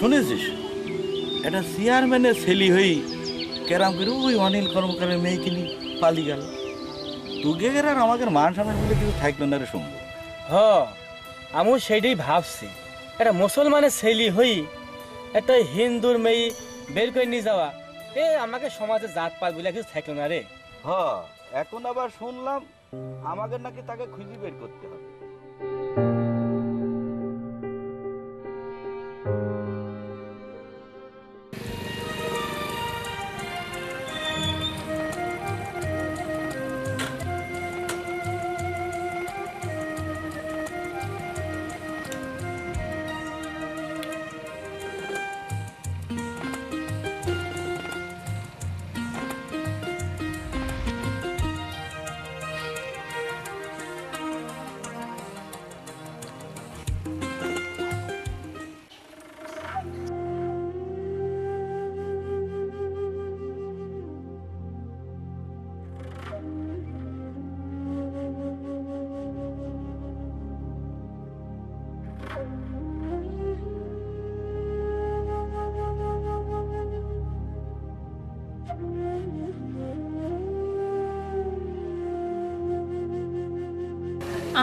শুনেছিস এটা চেয়ারম্যানের ছেলি হই কেরাম করে ওই অনিল কর্মকারের মেয়ে কিনি পালি গেল। তুগে গেলে আর আমাদের মান সম্মান বলে কিছু থাকলো না রে শম্ভু। হ আমিও সেইটাই ভাবছি, একটা মুসলমানের ছেলে হই একটা হিন্দুর মেয়ে বের করে নিয়ে যাওয়া, আমাকে সমাজে জাত পাত বলে কিছু থাকলো না রে। এখন আবার শুনলাম আমাদের নাকি তাকে খুঁজে বের করতে হবে।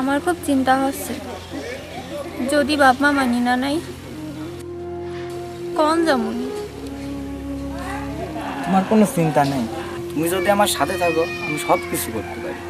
আমার খুব চিন্তা হচ্ছে, যদি বাপ মা মানি না নাই কোন যেমন। তোমার কোনো চিন্তা নেই, তুমি যদি আমার সাথে থাকো আমি সব কিছু করতে পারি।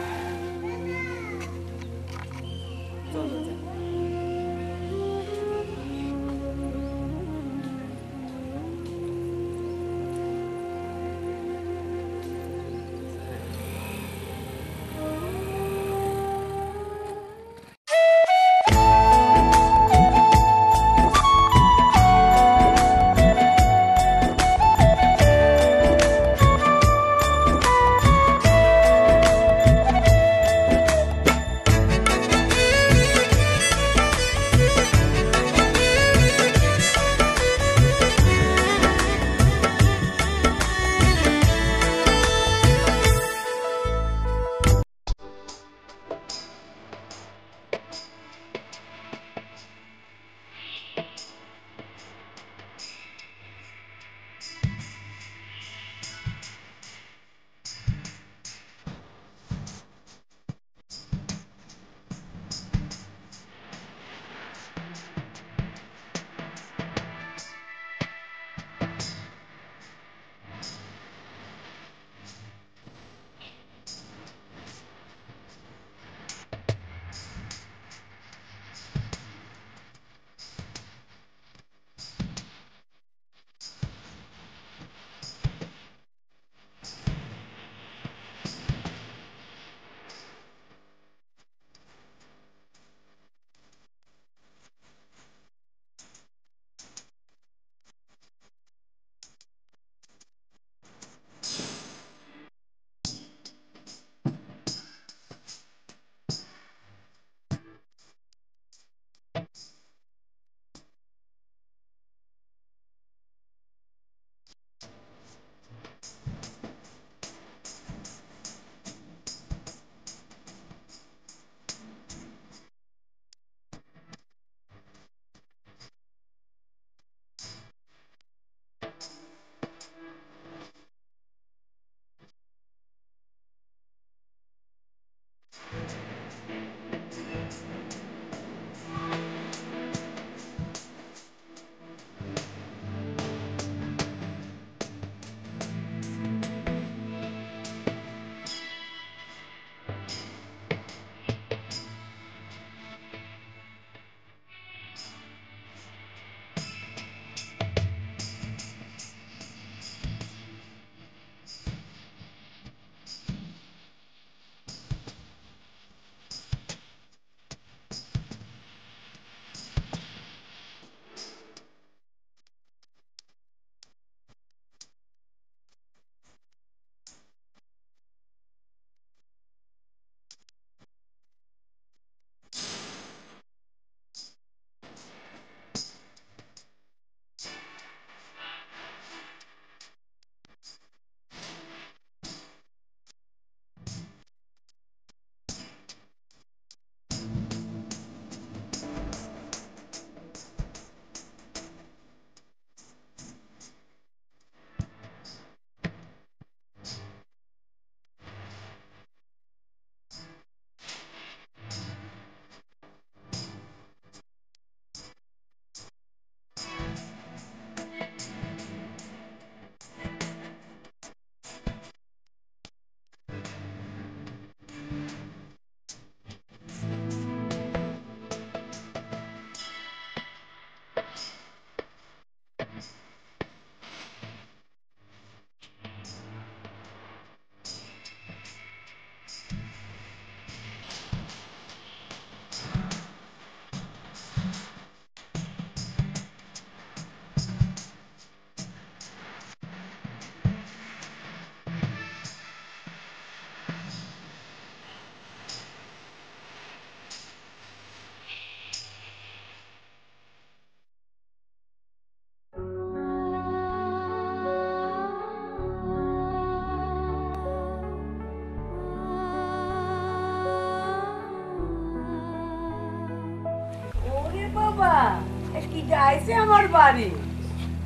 কে আইছে আমার বাড়ি?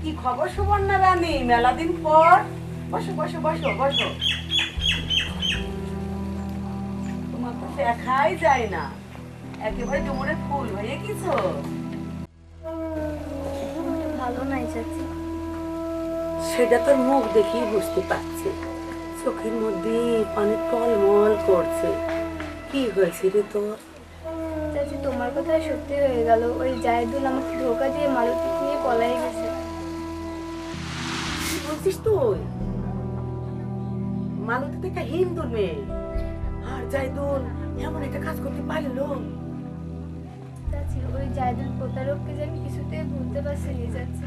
কি খবর সুবর্ণা রানী? মেলা দিন পর। বসো বসো বসো বসো। তোমার তো দেখাই যায় না, একেবারে ডুমুরের ফুল হয়ে গেছো। ভালো নাই চাচি। সেটা তোর মুখ দেখেই বুঝতে পারছি, চোখের মধ্যে পানি টলমল করছে। কি হয়েছে রে তোর? চাচি তোমার কথা সত্যি হয়ে গেল, ওই জায়দুল আমাকে ধোকা দিয়ে মালতী নিয়ে পলাই গেছে। কি বলছিস তুই? মালতী তো একটা হিন্দুর মেয়ে, আর জায়দুল এমন একটা কাজ করতে পারলো? চাচি ওই জায়দুল প্রতারককে যে আমি কিছুতে ভুলতে পারছি না চাচি।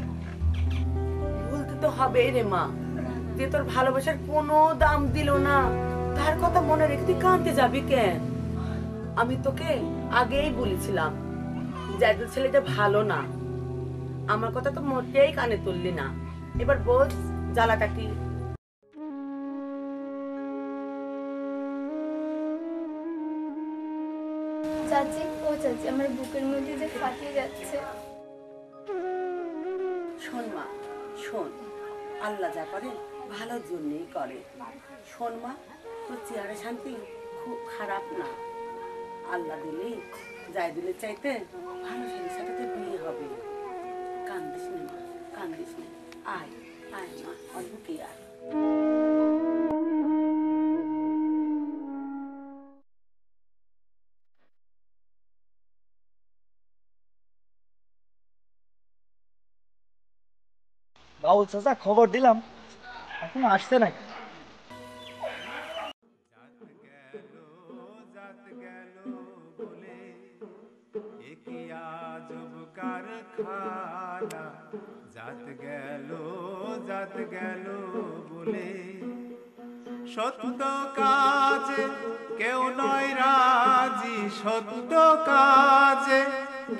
বলতে তো হবে রে মা, যে তোর ভালোবাসার কোনো দাম দিল না, তার কথা মনে রেখে তুই কাঁদতে যাবি কেন? আমি তোকে আগেই বলেছিলাম জায়দুল ছেলেটা ভালো না, আমার কথা তো মোটেই কানে তুললি না। এবার বোঝ জ্বালাটা কি। চাচি ও চাচি আমার বুকের মধ্যে যে ফাটিয়ে যাচ্ছে। শোন মা শোন, আল্লাহ যা করে ভালোর জন্যই করে। শোন মা, তোর চেহারা শান্তি খুব খারাপ না, আল্লাহ দিলেই জায়দুলের চাইতে ভালো ছেলের সাথে তোর বিয়ে হবে। কান্দিস না মা, কান্দিস না। আয় আয় মা, অল্পকে আয়। বাবুল চাচা খবর দিলাম, এখন আসছে নাকি? জাত গেল বলে সত্য কাজে কেউ নয় রাজি, সত্য কাজে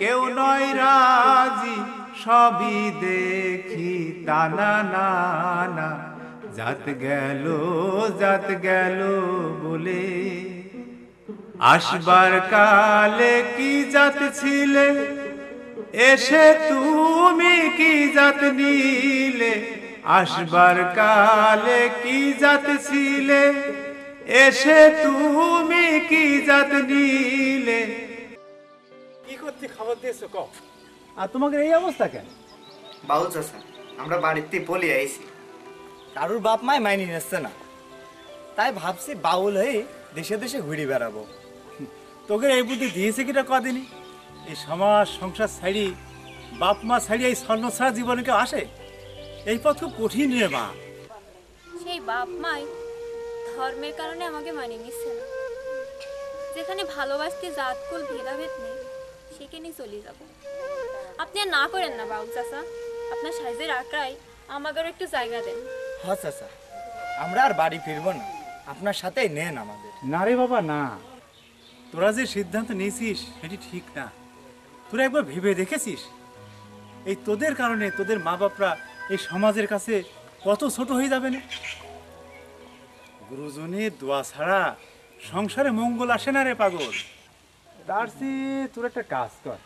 কেউ নয় রাজি, সবই দেখি তানা না না। জাত গেল বলে আসবার কালে কি জাত ছিলে, এসে তুমি কি জাত নিলে। আসবার কালে কি জাত ছিলে, এসে তুমি কি জাত নিলে। কি করতে খবর দিয়েছো ক? আর তোমাকে এই অবস্থা কেন? বাউল চাচা, আমরা বাড়িতে বলে আইছি, কারুর বাপ মায় মাইনে নিচ্ছে না, তাই ভাবছি বাউল হয়ে দেশে দেশে ঘুরে বেড়াবো। তোকে এই বুদ্ধি দিয়েছে কিটা কদিনই? এই সমাজ সংসার ছাড়ি, বাপ মা ছাড়ি এই স্বর্ণ ছাড়া জীবনে কেউ আসে? এই পথ খুব কঠিন রে মা। সেই বাপ মাই ধর্মের কারণে আমাকে মানিয়ে নিচ্ছে না। যেখানে ভালোবাসতে জাতকুল ভেদাভেদ নেই সেখানেই চলে যাব। আপনি আর না করেন না বাবু চাচা, আপনার সাইজের আঁকড়ায় আমাকে একটু জায়গা দেন। হ্যাঁ চাচা, আমরা আর বাড়ি ফিরবো না, আপনার সাথেই নেন আমাদের। না রে বাবা না, তোরা যে সিদ্ধান্ত নিয়েছিস সেটি ঠিক না। তোরা একবার ভেবে দেখেছিস এই তোদের কারণে তোদের মা বাপরা এই সমাজের কাছে কত ছোট হয়ে যাবে না? গুরুজনের দোয়া ছাড়া সংসারে মঙ্গল আসে না রে পাগল। দার্সি তোর একটা কাজ কর,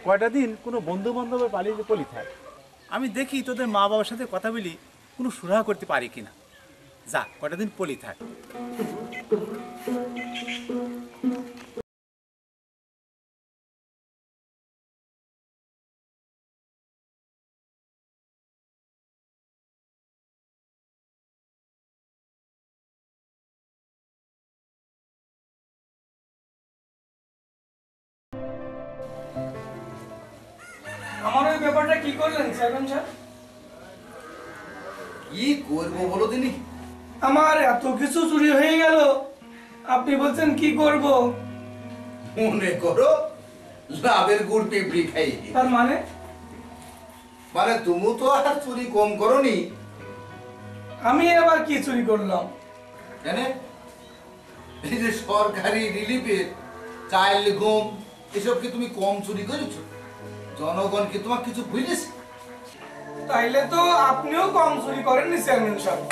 কয়টা দিন কোনো বন্ধু বান্ধবের পালিয়ে পলি থাক, আমি দেখি তোদের মা বাবার সাথে কথা বলি কোনো সুরাহা করতে পারি কিনা। যা কয়টা দিন পলি থাক। আমার ওই ব্যাপারটা কি করলেন চেয়ারম্যান স্যার? কি করবো বলো দিনি? আমার এত কিছু চুরি হয়ে গেল, আপনি বলছেন কি করব? মনে করো লাভের গুড় পিঁপড়ি খাই। তার মানে? মানে তুমি তো আর চুরি কম করনি। আমি আবার কি চুরি করলাম? জানে এই যে সরকারি রিলিফের চাইল্ড গম এসব কি তুমি কম চুরি করেছো? জনগণ কি তোমার কিছু বুঝেছে? তাইলে তো আপনিও কম চুরি করেননি চেয়ারম্যান সাহেব।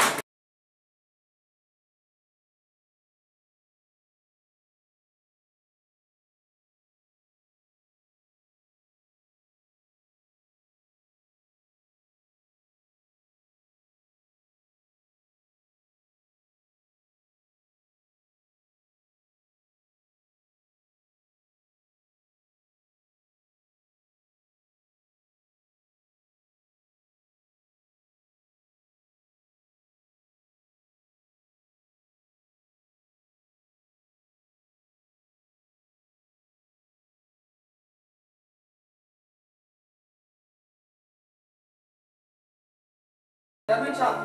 চেয়ারম্যান সাহেব,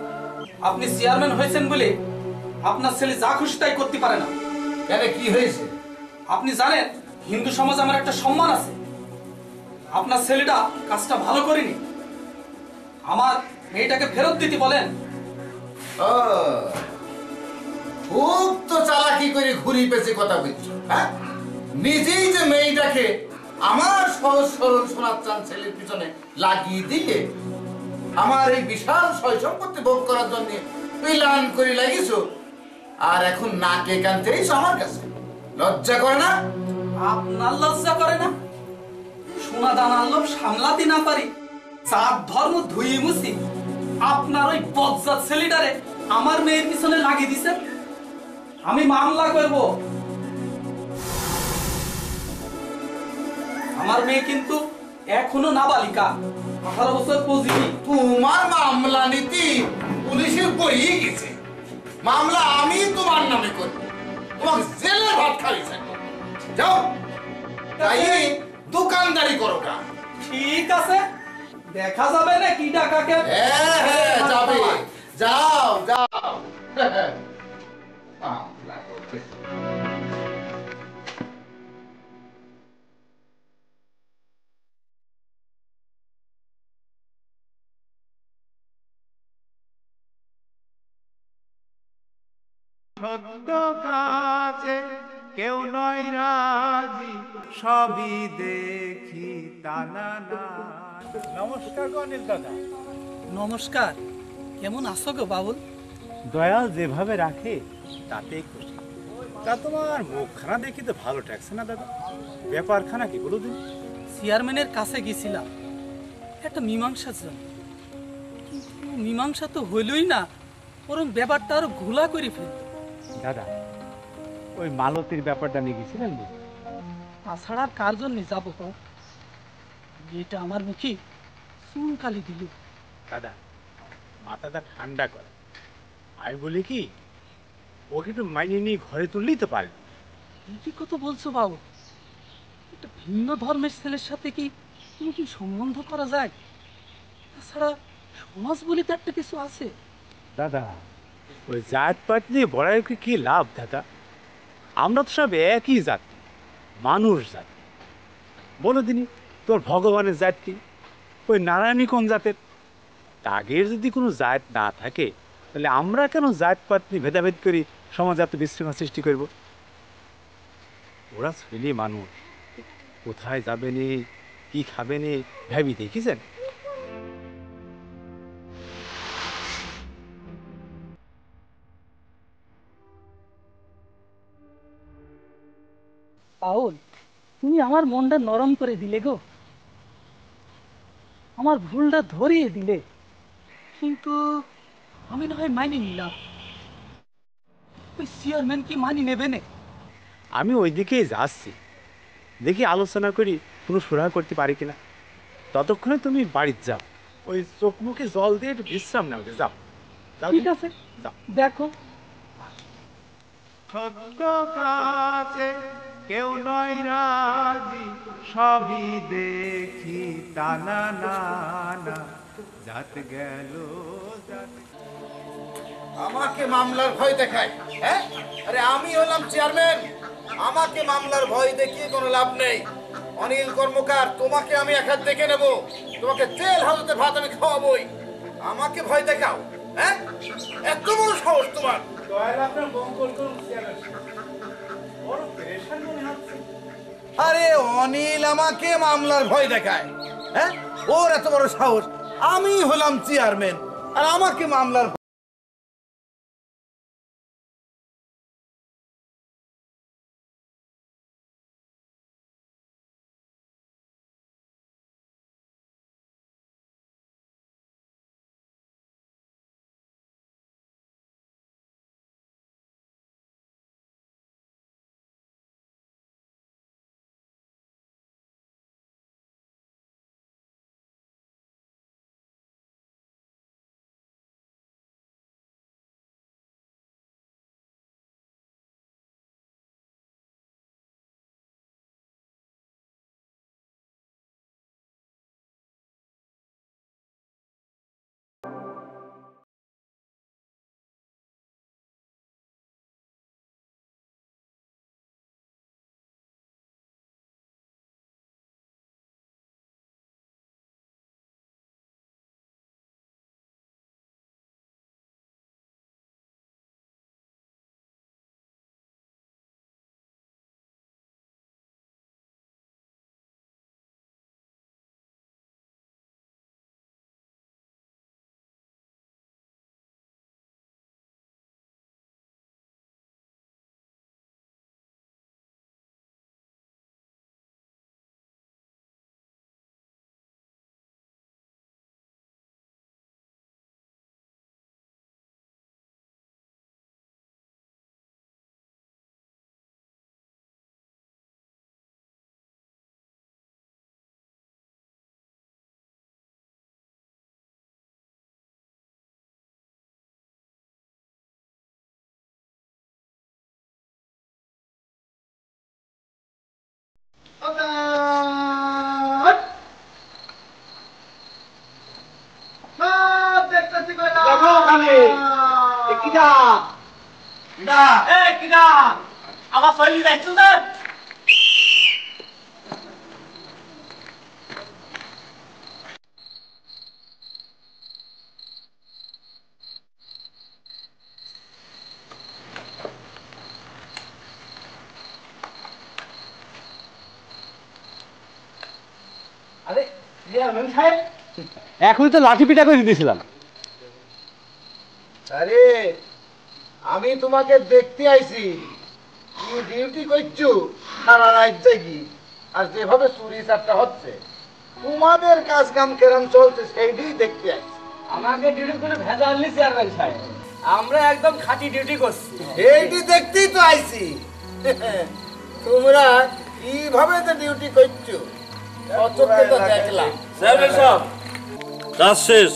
আপনি চেয়ারম্যান হয়েছেন বলে আপনার ছেলে যা খুশি তাই করতে পারে না। কেন, কি হয়েছে? আপনি জানেন হিন্দু সমাজ আমার একটা সম্মান আছে। আপনার ছেলেটা কাজটা ভালো করেনি, আমার মেয়েটাকে ফেরত দিতে বলেন। খুব তো চালাকি করে ঘুরি পেছে কথা বলছো, হ্যাঁ? নিজেই যে মেয়েটাকে আমার সহজ সরল সোনার চান ছেলের পিছনে লাগিয়ে দিয়ে আমার এই বিশাল সয় সম্পত্তি ভোগ করার জন্য প্ল্যান করে লাগিয়েছো, আর এখন নাকে কানতেই আমার কাছে লজ্জা করে না? আপনার লজ্জা করে না? সোনা দানার লোভ সামলাতে না পারি, জাত ধর্ম ধুই মুছি আপনার ওই বজ্জাত ছেলেটারে আমার মেয়ের পিছনে লাগিয়ে দিছেন। আমি মামলা করব। আমার মেয়ে কিন্তু এখনো নাবালিকা, 18 বছর পজিটিভ। তোমার মামলা নীতি পুলিশের বইয়ে গেছে, মামলা আমি তোমার নামে করব, তোমাকে জেলে ভাত খাওয়াই থাকবো। যাও, তাই দোকানদারি করো না। ঠিক আছে, দেখা যাবে না কি টাকাকে। হ্যাঁ যাবে, যাও যাও। মামলা করবে। সত্য কাছে কেউ নয় রাজি, সবই দেখি টানা না। নমস্কার অনিল দাদা। নমস্কার, কেমন আছো গো বাবুল? দয়াল যেভাবে রাখে তাতেই খুশি। তা তোমার মুখখানা দেখি তো ভালো ঠেকছে না দাদা, ব্যাপারখানা কি বলো দিন? চেয়ারম্যানের কাছে গেছিলাম একটা মীমাংসার জন্য, কিন্তু মীমাংসা তো হইলই না, বরং ব্যাপারটা আরো ঘোলা করে ফেলল। দাদা, ওই মালতীর ব্যাপারটা নিয়ে গেছিলেন বুঝি? তাছাড়া আর কার জন্য যাবো? এটা আমার মুখে চুনকালি দিল। দাদা, মাথাটা ঠান্ডা করে আমি বলি কি, ওকে একটু মাইনে নিয়ে ঘরে তুললেই তো পারে। কি কত বলছো বাবু? একটা ভিন্ন ধর্মের ছেলের সাথে কি তুমি কি সম্বন্ধ করা যায়? তাছাড়া সমাজ বলে তো একটা কিছু আছে। দাদা, ওই জাতপাত নিয়ে বড়াইকে কি লাভ দাদা? আমরা তো সব একই জাতি, মানুষ জাতি। বলো দিনি, তোর ভগবানের জাত কি? ওই নারায়ণী কোন জাতের? আগের যদি কোনো জাত না থাকে, তাহলে আমরা কেন জাতপাত নিয়ে ভেদাভেদ করি, সমাজে এত বিশৃঙ্খলা সৃষ্টি করব? ওরা ছেলে মানুষ, কোথায় যাবেনি, কি খাবেনি ভাবি দেখেছেন? পাউল, তুমি আমার মনটা নরম করে দিলে গো, আমার ভুলটা ধরিয়ে দিলে। কিন্তু আমি না হয় মাইনে নিলাম, ওই চেয়ারম্যান কি মানি নেবে না? আমি ওই দিকেই যাচ্ছি, দেখি আলোচনা করি কোনো সুরাহা করতে পারি কিনা। ততক্ষণে তুমি বাড়িতে যাও, ওই চোখ মুখে জল দিয়ে একটু বিশ্রাম নাও। যাও, ঠিক আছে, দেখো। সত্য কাছে কেউ নয় রাজি, সবই দেখি টানা না না, জাত গেল আমাকে মামলার ভয় দেখায়, হ্যাঁ? আরে আমি হলাম চেয়ারম্যান, আমাকে মামলার ভয় দেখিয়ে কোনো লাভ নেই। অনিল কর্মকার, তোমাকে আমি এক হাত দেখে নেবো, তোমাকে জেল হাজতে ভাত আমি খাওয়াবোই। আমাকে ভয় দেখাও, হ্যাঁ? এত বড় সাহস তোমার! আরে অনিল আমাকে মামলার ভয় দেখায়, হ্যাঁ? ওর এত বড় সাহস! আমি হলাম চেয়ারম্যান আর আমাকে মামলার কিটা কিটা আমার শৈলী যাইছিল না আরে চেয়ারম্যান সাহেব এখনই তো লাঠি পিটা করে দিয়েছিলাম। আরে আমি তোমাকে দেখতে আইছি কি ডিউটি করছো সারা রাত জাগি আর যেভাবে চুরি চারটা হচ্ছে তোমাদের কাজ কাম কেরাম চলছে সেইটাই দেখতে আইছি। আমাকে ডিউটি করে ভেজাল নি চেয়ারম্যান সাহেব, আমরা একদম খাঁটি ডিউটি করছি। এইটি দেখতেই তো আইছি তোমরা কিভাবে তো ডিউটি করছো অচক্ষে তো দেখলাম। চেয়ারম্যান সাহেব কাজ শেষ।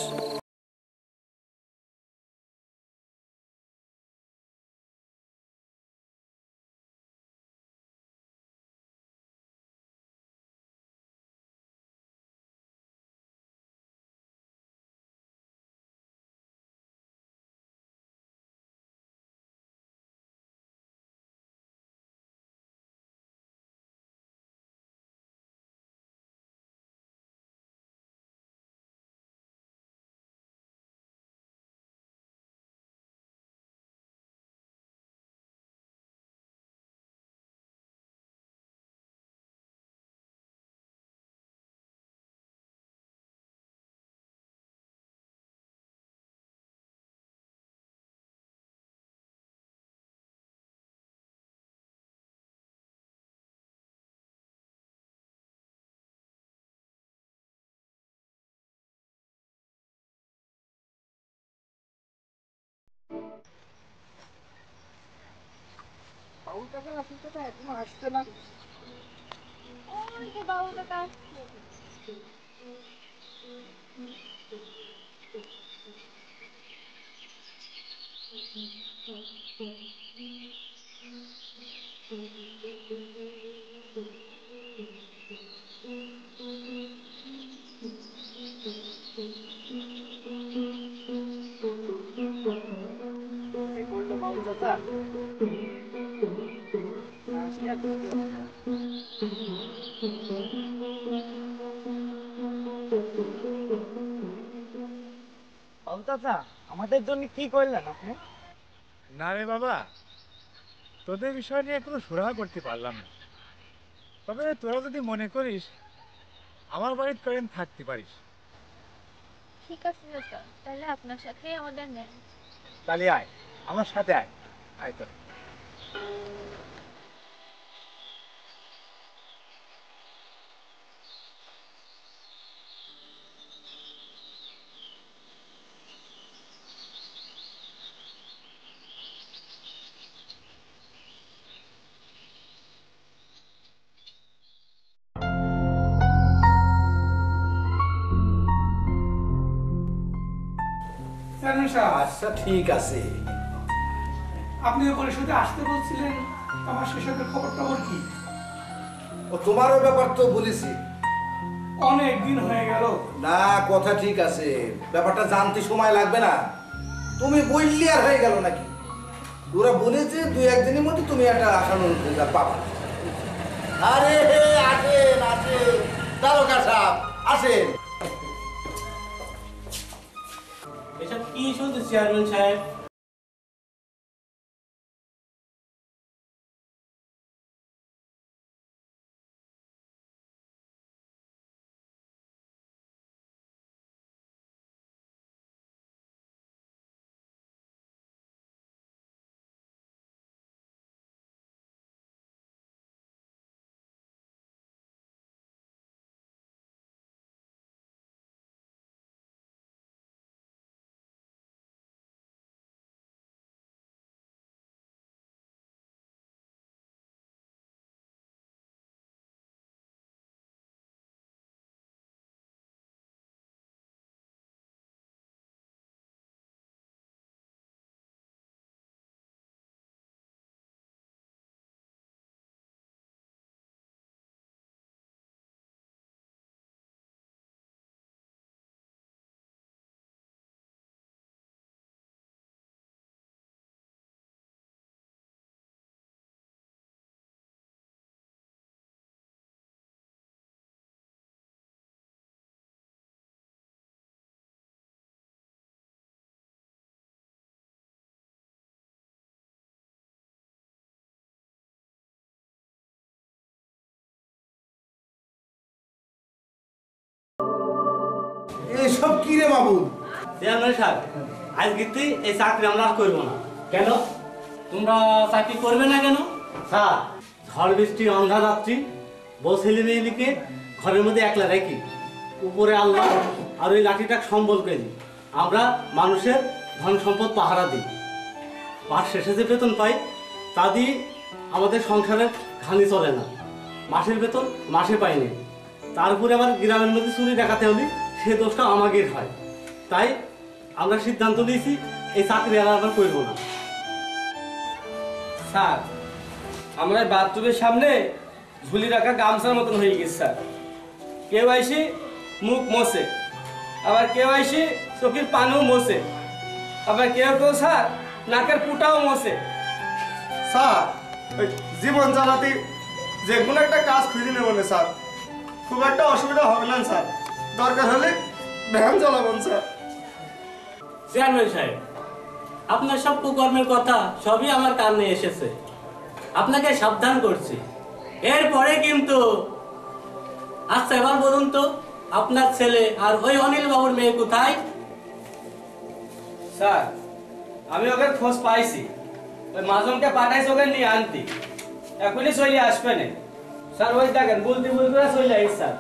আসছে না ওই যে বাবু কাকা আসছে। আমাদের জন্য কি করলেন আপনি? না রে বাবা, তোদের বিষয় নিয়ে কোনো সুরাহা করতে পারলাম না। তবে তোরা যদি মনে করিস আমার বাড়িতে কয়েকদিন থাকতে পারিস। ঠিক আছে চাচা, তাহলে আপনার সাথেই আমাদের নেন। তাহলে আয় আমার সাথে আয়, আয় তো। আচ্ছা ঠিক আছে, আপনি পরিষদে আসতে বলছিলেন, আমার শেষের খবর টবর কি? ও তোমারও ব্যাপার তো বলেছি। অনেক দিন হয়ে গেল। না কথা ঠিক আছে, ব্যাপারটা জানতে সময় লাগবে না। তুমি বললি আর হয়ে গেল নাকি? ওরা বলেছে 2-1 দিনের মধ্যে তুমি একটা আসানোর পাবা। আরে আসেন আসেন তারকা সাহেব আসেন। এসব কি শুনতে চেয়ারম্যান সাহেব? এসব কি রে বাবু? চেয়ারম্যান সাহেব, আজকে এই চাকরি আমরা আর করবো না। কেন তোমরা চাকরি করবে না কেন? স্যার, ঝড় বৃষ্টি অন্ধা রাত্রি বউ ছেলে মেয়েকে ঘরের মধ্যে একলা রাখি, উপরে আল্লাহ আর ওই লাঠিটা সম্বল করি আমরা মানুষের ধন সম্পদ পাহারা দিই। মাস শেষে যে বেতন পাই তা দিয়ে আমাদের সংসারের ঘানি চলে না। মাসের বেতন মাসে পাইনি, তারপরে আবার গ্রামের মধ্যে চুরি দেখাতে হলে সে দোষটা আমাদের হয়। তাই আমরা সিদ্ধান্ত নিয়েছি এই চাকরি আর আমরা করবো না। স্যার, আমরা বাথরুমের সামনে ঝুলি রাখা গামছার মতন হয়ে গেছে স্যার। কেউ আইসি মুখ মোছে, আবার কেউ আইসি চোখের পানও মোছে, আবার কেউ কেউ স্যার নাকের পুটাও মোছে। স্যার, ওই জীবন চালাতে যে কোনো একটা কাজ খুঁজে নেব না স্যার, খুব একটা অসুবিধা হবে না স্যার, দরকার হলে ভ্যান চালাবেন স্যার। চেয়ারম্যান সাহেব, আপনার সব কুকর্মের কথা সবই আমার কানে এসেছে, আপনাকে সাবধান করছি। এরপরে কিন্তু আচ্ছা এবার বলুন তো, আপনার ছেলে আর ওই অনিল বাবুর মেয়ে কোথায়? স্যার, আমি ওকে খোঁজ পাইছি, ওই মাজনকে পাঠাইছে ওকে নিয়ে আনতে, এখনই চলে আসবে না স্যার। ওই দেখেন বলতে বলতে চলে আসি স্যার।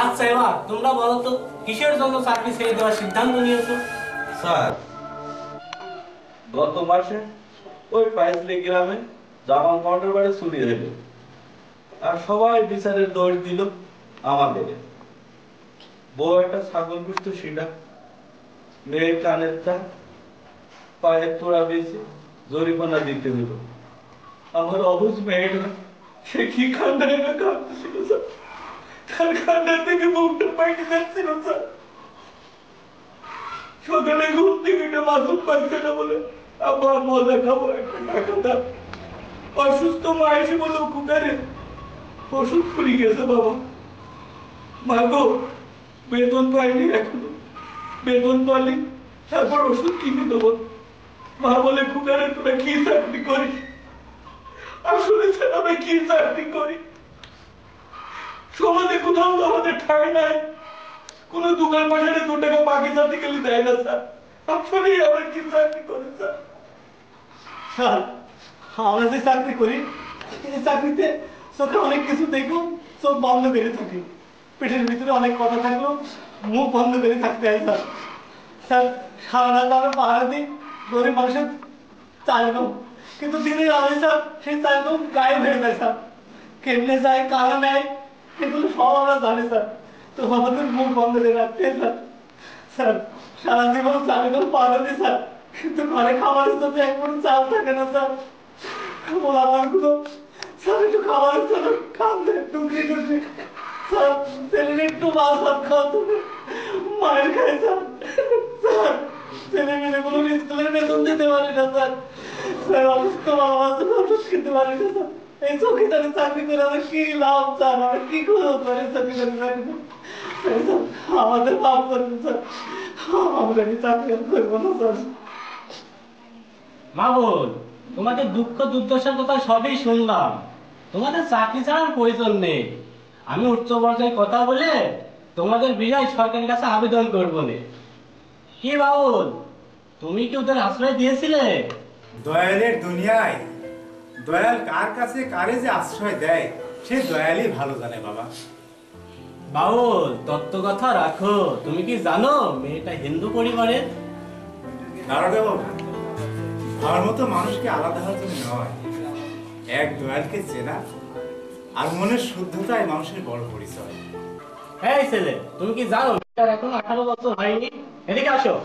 আচ্ছা এবার তোমরা বলো তো, কিসের জন্য চাকরি ছেড়ে দেওয়ার সিদ্ধান্ত নিয়েছো? স্যার, গত মাসে ওই পাইসলি গ্রামে জামান কমান্ডার বাড়ি চুরি হইল, আর সবাই বিচারের দৌড় দিল আমাদের। বউ একটা ছাগল পুষত সেটা, মেয়ে কানের তা পায়ের তোড়া বেশি জরিমানা দিতে হইল। আমার অবুঝ মেয়েটা সে কি কান্দায় না কাঁদতেছিল স্যার, তার কান্না থেকে মুখটা পাইতে যাচ্ছিল স্যার। সকালে ঘুম থেকে মাসুম পাইছে না বলে আবার মজা খাবো একটা টাকা দাম। অসুস্থ মা এসে বলে কুকারে ওষুধ ফুরি গেছে বাবা। মা গো, বেতন পাইনি এখনো, বেতন পালি তারপর ওষুধ কিনে দেবো। মা বলে কুকারে তোরা কি চাকরি করিস? আসলে স্যার আমি কি চাকরি করি? সমাজে কোথাও তো আমাদের ঠাঁই নাই, কোন দোকান বাজারে 2 টাকা বাকি যাতে গেলে দেয় না স্যার। আসলে আমরা কি চাকরি করি স্যার? স্যার, আমরা যে চাকরি করি এই চাকরিতে চোখে অনেক কিছু দেখুন, চোখ বন্ধ করে থাকি, পেটের ভিতরে অনেক কথা থাকলেও মুখ বন্ধ করে থাকতে হয় স্যার। স্যার, সারা রাত আমরা পাহারা দিই গরিব মানুষের চাইলাম, কিন্তু দিনের আগে স্যার সেই চাইলাম গায়েব হয়ে যায় স্যার। কেমনে যায় কারা নেয় এগুলো সব আমরা জানি স্যার, তো আমাদের মুখ বন্ধ করে রাখতে হয় স্যার। স্যার, সারা জীবন চাইলাম পাহারা দিই স্যার, কিন্তু ঘরে খাবারের জন্য একবার চাল থাকে না স্যার। বলা আমারগুলো স্যার একটু খাবারের জন্য কান্দে টুকরি টুকরি স্যার, ছেলের একটু মাছ ভাত খাওয়াতে মায়ের খায় স্যার। স্যার, ছেলে মেয়েগুলো স্কুলের বেতন দিতে পারি না স্যার। স্যার, অসুস্থ বাবা আছে, ওষুধ খেতে পারি না স্যার। এই চৌকিদারি চাকরি করে আমার কি লাভ স্যার? আমি কি করবো স্যার এই চৌকিদারি চাকরি করে? স্যার, আমাদের মাফ করবেন স্যার, আমরা এই চাকরি আর করবো না স্যার। মামুন, তোমাদের দুঃখ দুর্দশার কথা সবই শুনলাম, তোমাদের চাকরি ছাড়ার প্রয়োজন নেই। আমি উচ্চ পর্যায়ে কথা বলে তোমাদের বিষয় সরকারের কাছে আবেদন করবো নে। কি বাউল, তুমি কি ওদের আশ্রয় দিয়েছিলে? দয়ালের দুনিয়ায় দয়াল কার কাছে কারে যে আশ্রয় দেয় সে দয়ালই ভালো জানে বাবা। বাউল, তত্ত্ব কথা রাখো। তুমি কি জানো মেয়েটা হিন্দু পরিবারের? দাঁড়াবে বাবা, আমার মতো মানুষকে আলাদা হওয়ার জন্য নয়, এক দয়ালকে চেনা আর মনের শুদ্ধতাই মানুষের বড় পরিচয়। এই ছেলে, তুমি কি জানো মেয়েটার এখন 18 বছর হয়নি? এদিকে আসো।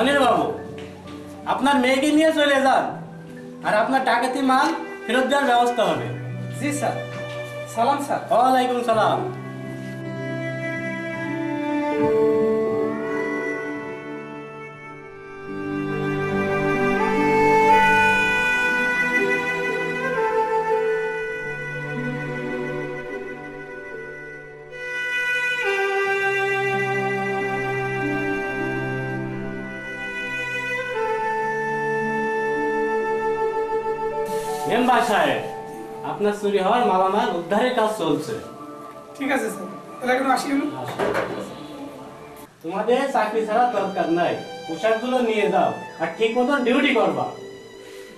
মনির বাবু, আপনার মেয়েকে নিয়ে চলে যান, আর আপনার ডাকাতি মাল ফেরত দেওয়ার ব্যবস্থা হবে। জি স্যার। সালাম স্যার। ওয়ালাইকুম সালাম। মেম্বার সাহেব, আপনার চুরি হওয়ার মালামাল উদ্ধারের কাজ চলছে। ঠিক আছে স্যার, তাহলে এখন আসি আমি। তোমাদের চাকরি ছাড়া দরকার নাই, পোশাকগুলো নিয়ে যাও আর ঠিক মতন ডিউটি করবা।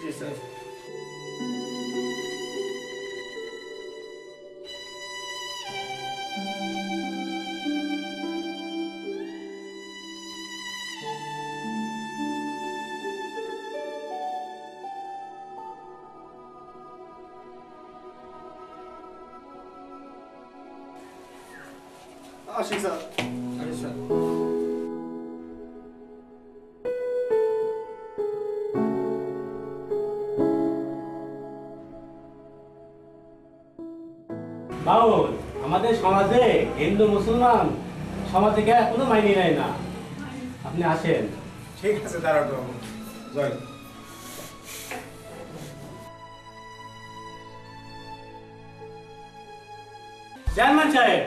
জি স্যার। আসি স্যার। আসি স্যার। বাউল, আমাদের সমাজে হিন্দু মুসলমান সমাজ থেকে এখনো মাইনে নেয় না। আপনি আসেন। ঠিক আছে দাঁড়াটো বাবু, জয়। চেয়ারম্যান সাহেব,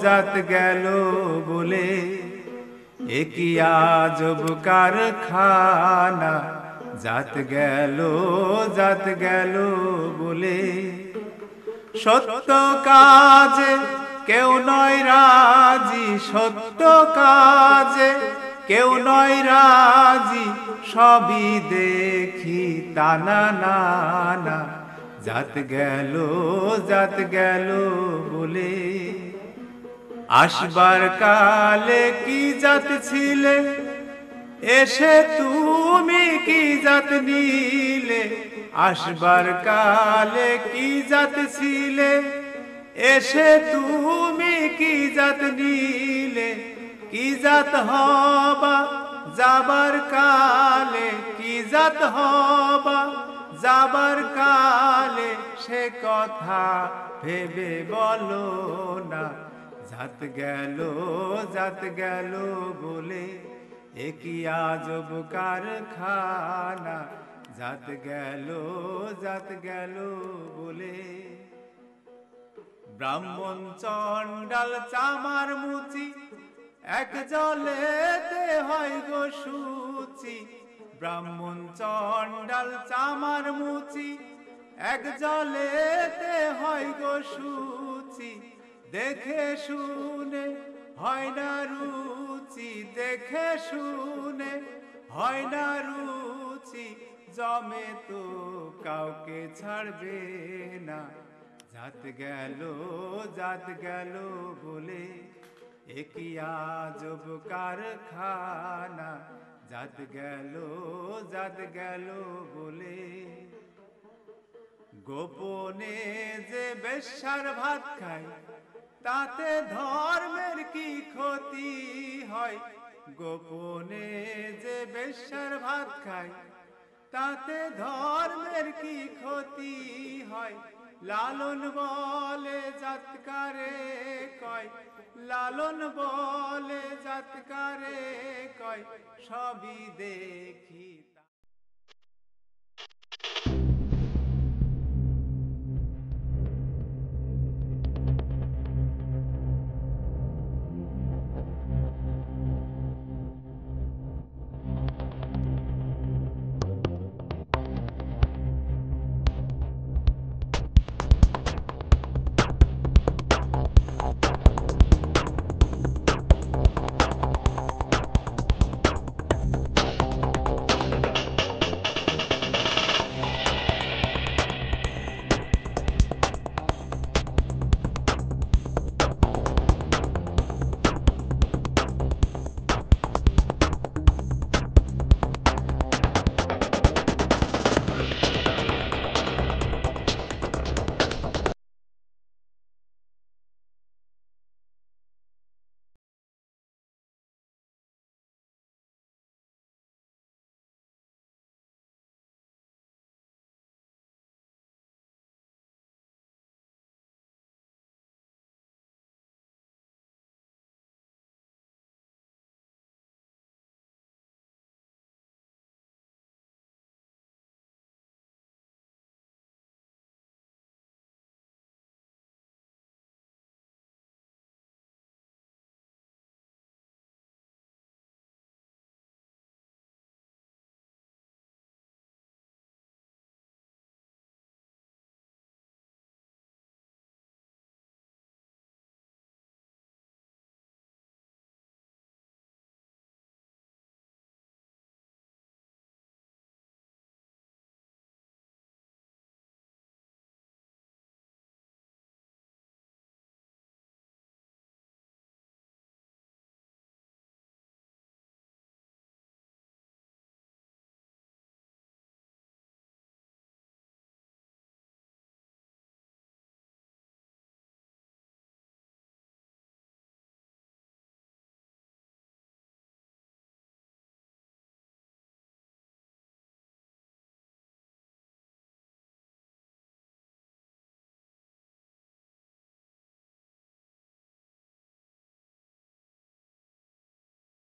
জাত গেল বলে একই আজব কারখানা, জাত গেল বলে সত্য কাজে কেউ নয় রাজি, সত্য কাজে কেউ নয় রাজি, সবই দেখি টানা নানা, জাত গেল বলে। আসবার কালে কি জাত ছিলে, এসে তুমি কি জাত নিলে, আসবার কালে কি জাত ছিলে, এসে তুমি কি জাত নিলে, কি জাত হবা যাবার কালে, কি জাত হবা যাবার কালে, সে কথা ভেবে বলো না, জাত গেল বলে একই আজব কারখানা, জাত গেল বলে। ব্রাহ্মণ চণ্ডাল চামার মুচি, এক জলেতে হয় গো শুচি, ব্রাহ্মণ চণ্ডাল চামার মুচি, এক জলেতে হয় গো শুচি, দেখে শুনে হয় না রুচি, দেখে শুনে হয় না রুচি, জমে তো কাউকে ছাড়বে না, জাত গেল বলে একই আজব কারখানা, জাত গেল বলে। গোপনে যে বেশ্যার ভাত খায়, তাতে ধর্মের কি ক্ষতি হয়, গোপনে যে বেশ্যার ভাত খায়, তাতে ধর্মের কি ক্ষতি হয়, লালন বলে জাতকারে কয়, লালন বলে জাতকারে কয়, সবই দেখি